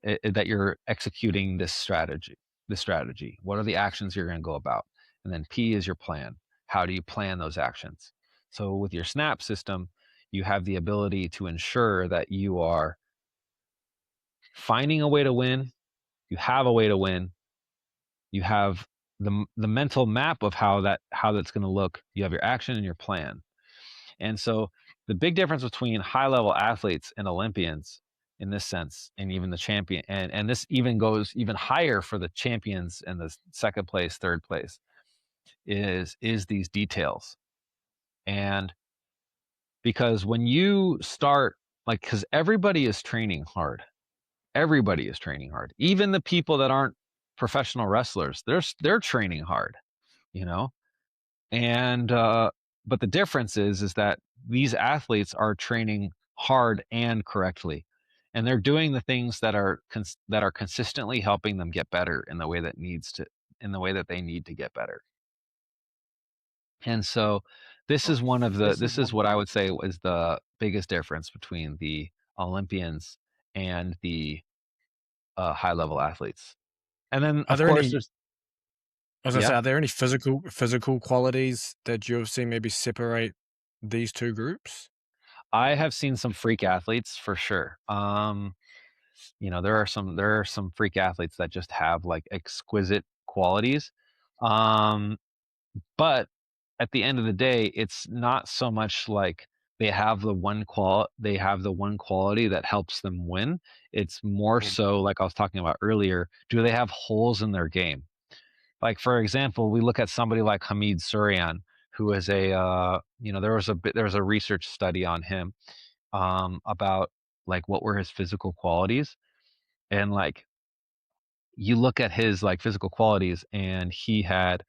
that you're executing this strategy? What are the actions you're going to go about? And then P is your plan. How do you plan those actions? So with your SNAP system, you have the ability to ensure that you are finding a way to win. You have a way to win. You have the mental map of how that's going to look. You have your action and your plan. And so the big difference between high level athletes and Olympians in this sense, and even the champion, and this even goes even higher for the champions and the second place, third place, is these details. And because when you start, like, because everybody is training hard. Everybody is training hard. Even the people that aren't professional wrestlers, they're training hard, you know? And but the difference is that these athletes are training hard and correctly. And they're doing the things that are that are consistently helping them get better in the way that they need to get better. And so this is one of the this is what I would say is the biggest difference between the Olympians and the high level athletes. And then Are of there course any there's I was gonna yeah, say, are there any physical qualities that you've seen maybe separate these 2 groups? I have seen some freak athletes for sure. There are some freak athletes that just have like exquisite qualities. Um, but at the end of the day, it's not so much like they have the one quality that helps them win. It's more Mm. so like I was talking about earlier, do they have holes in their game? Like for example, we look at somebody like Hamid Suryan, who is there was a research study on him about like what were his physical qualities, and like you look at his like physical qualities, and he had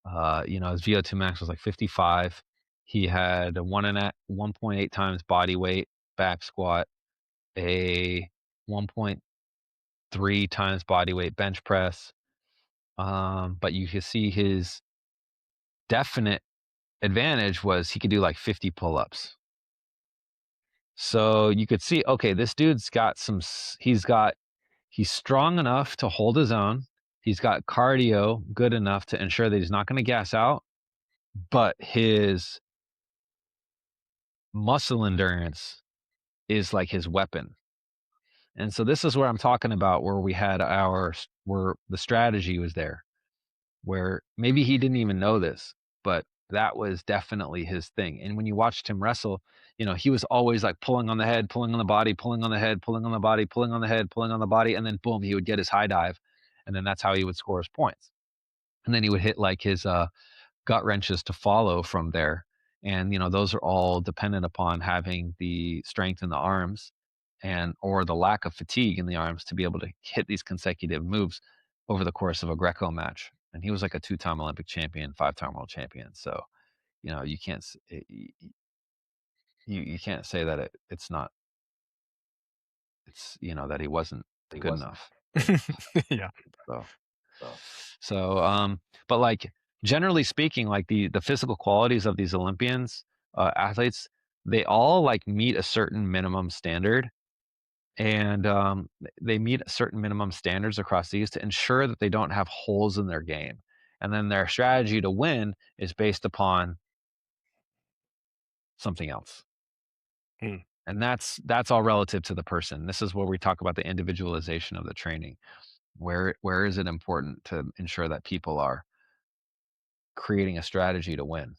his VO2 max was like 55. He had a 1.8 times body weight back squat, a 1.3 times body weight bench press. But you can see his definite advantage was he could do like 50 pull-ups. So you could see, okay, this dude's got he's strong enough to hold his own. He's got cardio good enough to ensure that he's not going to gas out, but his muscle endurance is like his weapon. And so this is where I'm talking about where the strategy was there, where maybe he didn't even know this, but that was definitely his thing. And when you watched him wrestle, he was always like pulling on the head, pulling on the body, pulling on the head, pulling on the body, pulling on the head, pulling on the body, and then boom, he would get his high dive, and then that's how he would score his points. And then he would hit like his gut wrenches to follow from there. And those are all dependent upon having the strength in the arms and or the lack of fatigue in the arms to be able to hit these consecutive moves over the course of a Greco match. And he was like a two-time Olympic champion, five-time world champion. So you can't you can't say that it's not it's that he wasn't good enough. Yeah. So so but like generally speaking, like the physical qualities of these Olympians athletes, they all like meet a certain minimum standard, and they meet certain minimum standards across these to ensure that they don't have holes in their game. And then their strategy to win is based upon something else. Mm. And that's all relative to the person. This is where we talk about the individualization of the training. Where is it important to ensure that people are creating a strategy to win?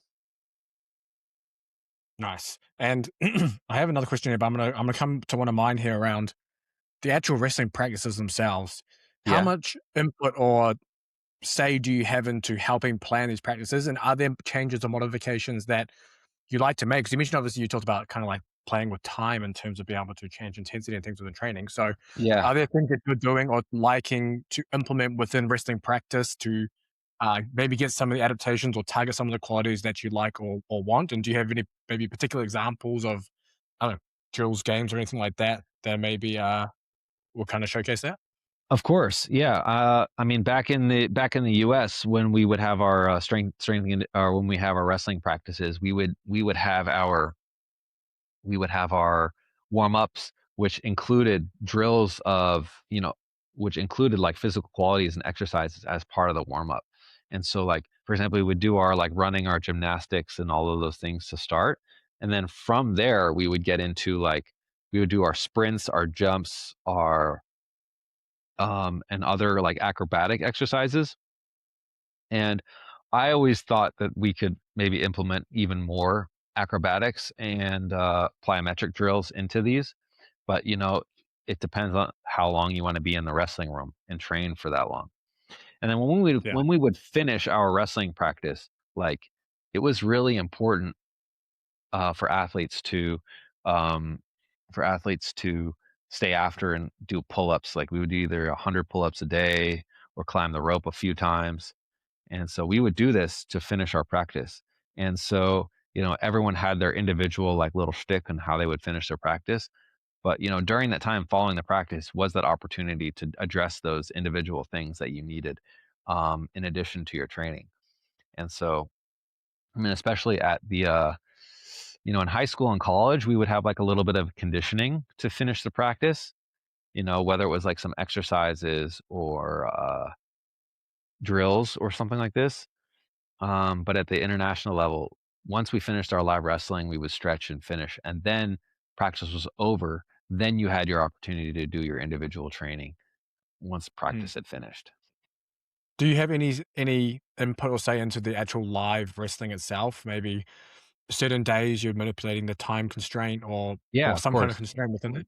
Nice. And I have another question here, but I'm gonna come to one of mine here around the actual wrestling practices themselves. How Yeah. much input or say do you have into helping plan these practices? And are there changes or modifications that you like to make? Because you mentioned obviously you talked about kind of like playing with time in terms of being able to change intensity and things within training. So Yeah. are there things that you're doing or liking to implement within wrestling practice to maybe get some of the adaptations or target some of the qualities that you like or want? And do you have any maybe particular examples of, I don't know, drills, games, or anything like that that maybe will kind of showcase that? Of course, yeah. I mean, back in the U.S., when we would have our or when we have our wrestling practices, we would have our warm ups, which included drills which included like physical qualities and exercises as part of the warm up. And so, like for example, we would do our like running, our gymnastics, and all of those things to start, and then from there we would get into like we would do our sprints, our jumps, our and other like acrobatic exercises. And I always thought that we could maybe implement even more acrobatics and plyometric drills into these. But it depends on how long you want to be in the wrestling room and train for that long. And then Yeah. when we would finish our wrestling practice, like it was really important for athletes to um, for athletes to stay after and do pull-ups. Like we would do either 100 pull-ups a day or climb the rope a few times. And so we would do this to finish our practice. And so, everyone had their individual like little shtick on how they would finish their practice. But, during that time following the practice was that opportunity to address those individual things that you needed, in addition to your training. And so, I mean, especially at in high school and college, we would have like a little bit of conditioning to finish the practice, whether it was like some exercises or drills or something like this. But at the international level, once we finished our live wrestling, we would stretch and finish. And then practice was over. Then you had your opportunity to do your individual training once Mm. practice had finished. Do you have any input or say into the actual live wrestling itself? Maybe certain days you're manipulating the time constraint Yeah, or of some kind of course. constraint within it?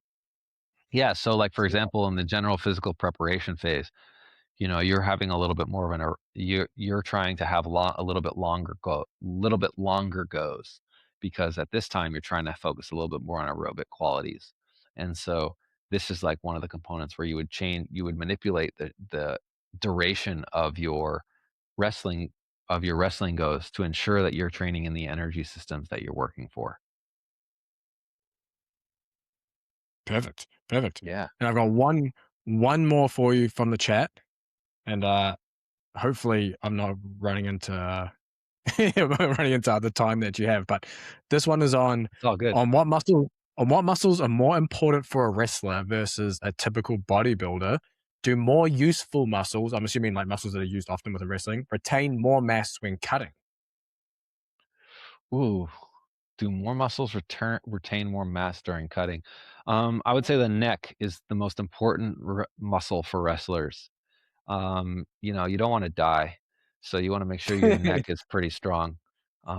Yeah. So, like, for Yeah. example, in the general physical preparation phase, you're having a little bit more of you're trying to have a little bit longer goes, because at this time you're trying to focus a little bit more on aerobic qualities. And so this is like one of the components where you would manipulate the duration of your wrestling goes to ensure that you're training in the energy systems that you're working for. Perfect, perfect. Yeah. And I've got one more for you from the chat, and, hopefully I'm not running into, running into the time that you have, but this one is It's all good. on what muscle on what muscles are more important for a wrestler versus a typical bodybuilder? Do more useful muscles, I'm assuming like muscles that are used often with the wrestling, retain more mass when cutting? Ooh. Do more muscles retain more mass during cutting? I would say the neck is the most important muscle for wrestlers. You don't want to die, so you want to make sure your neck is pretty strong.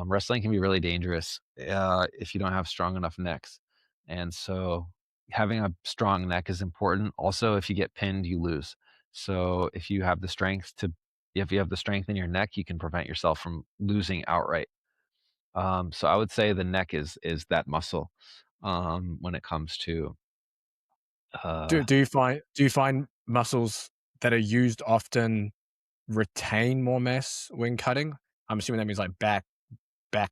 Wrestling can be really dangerous if you don't have strong enough necks, and so having a strong neck is important. Also, if you get pinned, you lose. So if you have the strength in your neck, you can prevent yourself from losing outright. So I would say the neck is that muscle, when it comes to, uh Do you find muscles that are used often retain more mass when cutting? I'm assuming that means like back,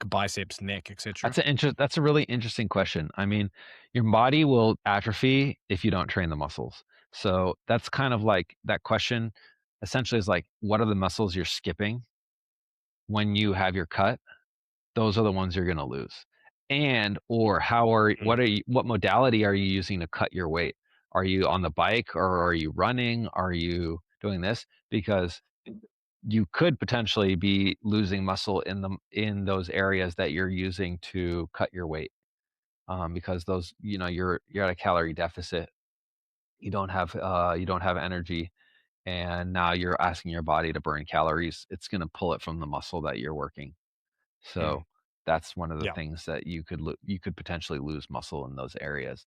biceps, neck, etc. that's a really interesting question. I mean, your body will atrophy if you don't train the muscles. So that's kind of like that question essentially is like, what are the muscles you're skipping when you have your cut? Those are the ones you're gonna lose. And or what modality are you using to cut your weight? Are you on the bike, or are you running? Are you doing this? Because you could potentially be losing muscle in those areas that you're using to cut your weight, because those you're at a calorie deficit. You don't have energy, and now you're asking your body to burn calories. It's gonna pull it from the muscle that you're working. Mm, So that's one of the yeah, things that you could potentially lose muscle in those areas.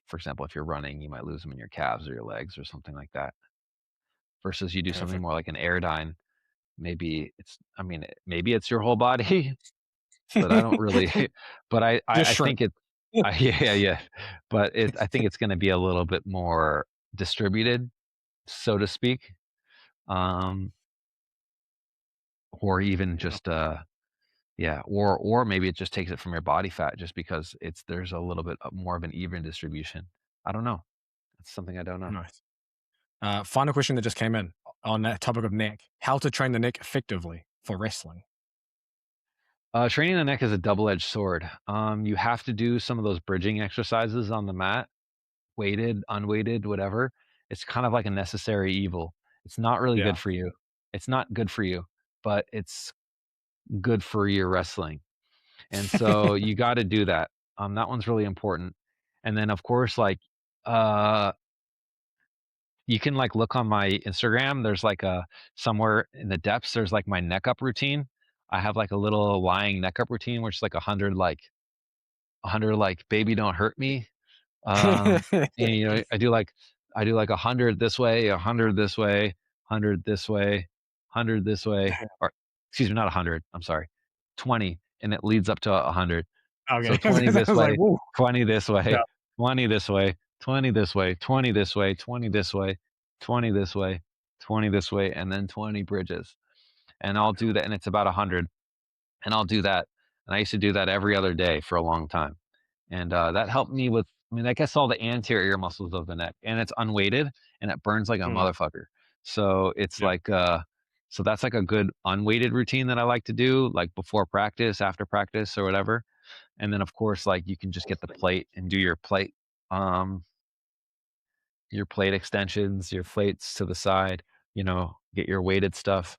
For example, if you're running, you might lose them in your calves or your legs or something like that. Versus you do something perfect. more like an airdyne, maybe it's your whole body, but I don't really but Just I shrink. think yeah, yeah. But I think it's gonna be a little bit more distributed, so to speak, um, or even Yeah, just, yeah, or maybe it just takes it from your body fat just because there's a little bit more of an even distribution. I don't know. It's something I don't know. nice. Final question that just came in on that topic of neck. How to train the neck effectively for wrestling? Training the neck is a double-edged sword. You have to do some of those bridging exercises on the mat, weighted, unweighted, whatever. It's kind of like a necessary evil. It's not really good Yeah. for you. It's not good for you, but it's good for your wrestling. And so you got to do that. That one's really important. And then of course, like, uh, you can like look on my Instagram. There's like a somewhere in the depths. There's like my neck up routine. I have like a little lying neck up routine, which is like 100 like baby don't hurt me. And I do like 100 this way, 100 this way, 100 this way, 100 this way, or excuse me, not 100. I'm sorry, 20, and it leads up to 100. Okay. So 20 I this was like, way, whoa. 20 this Yeah. way, 20 this way, 20 this way, 20 this way, 20 this way, 20 this way, 20 this way, and then 20 bridges. And I'll do that, and it's about 100. And I'll do that. And I used to do that every other day for a long time. And that helped me with, I mean, I guess all the anterior muscles of the neck, and it's unweighted and it burns like a Mm, motherfucker. So it's yeah. like, so that's like a good unweighted routine that I like to do, like before practice, after practice, or whatever. And then of course, like you can just get the plate and do um, your plate extensions, your plates to the side, get your weighted stuff.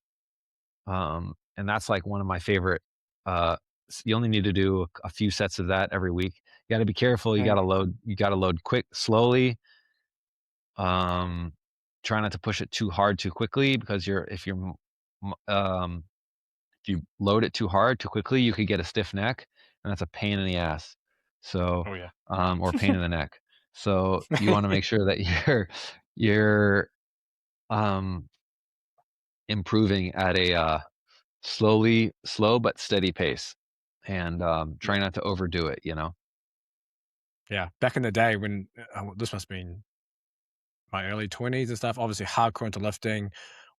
And that's like one of my favorite. You only need to do a few sets of that every week. You got to be careful. You Mm, got to load. You got to load quick, slowly. Um, Try not to push it too hard, too quickly, because if you load it too hard, too quickly, you could get a stiff neck, and that's a pain in the ass. So, oh, yeah. or pain in the neck. So you want to make sure that you're um, improving at a slow but steady pace, and Yeah. try not to overdo it. Yeah. Back in the day when this must have been my early 20s and stuff, obviously hardcore into lifting,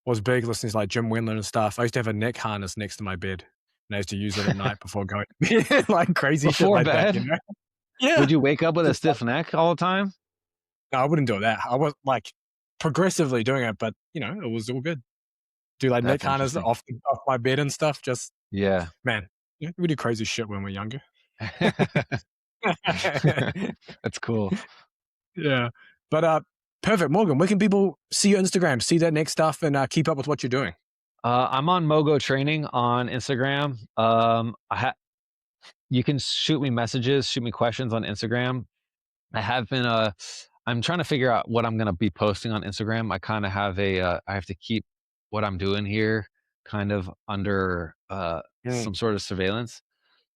was big listening to like Jim Wendler and stuff. I used to have a neck harness next to my bed, and I used to use it at night before going to bed, like crazy shit Before like that, bed, Yeah. would you wake up with a Just like stiff neck all the time? no, I wouldn't do that. I was like progressively doing it, but it was all good. Do like neck That's harness interesting. off my bed and stuff. Just Yeah. man, we do crazy shit when we're younger. That's cool. Yeah. But perfect, Morgan. Where can people see your Instagram, see that next stuff, and keep up with what you're doing? I'm on Mogo Training on Instagram. You can shoot me messages, shoot me questions on Instagram. I have been I'm trying to figure out what I'm gonna be posting on Instagram. I kind of have I have to keep what I'm doing here kind of under Mm, some sort of surveillance.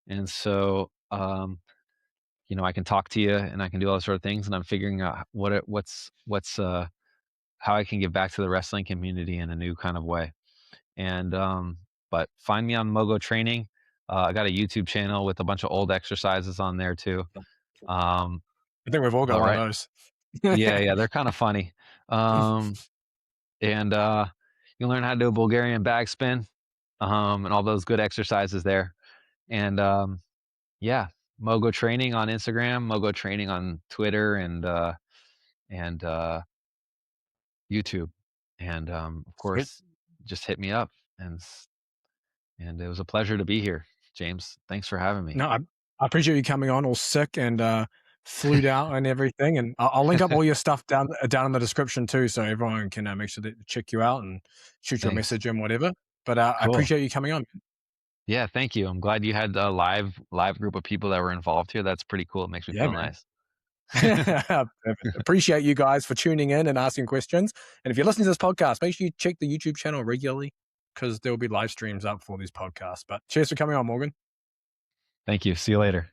And so I can talk to you and I can do all those sort of things, and I'm figuring out what's how I can give back to the wrestling community in a new kind of way. And but find me on Mogo Training. I got a YouTube channel with a bunch of old exercises on there too. Um, I think we've all got all one of right. those. Yeah, yeah, they're kind of funny. Um, and you learn how to do a Bulgarian bag spin, and all those good exercises there. And yeah, Mogo Training on Instagram, Mogo Training on Twitter, and YouTube. And of Sweet. course, just hit me up. And and it was a pleasure to be here, James. Thanks for having me. No, I appreciate you coming on all sick and flued out and everything. And I'll link up all your stuff down in the description too, so everyone can make sure to check you out and shoot you a Thanks. message and whatever. But I Cool. appreciate you coming on. Yeah, thank you. I'm glad you had a live group of people that were involved here. That's pretty cool. It makes me Yeah, feel man. nice. Perfect. Appreciate you guys for tuning in and asking questions. And if you're listening to this podcast, make sure you check the YouTube channel regularly because there will be live streams up for these podcasts. But cheers for coming on, Morgan. Thank you. See you later.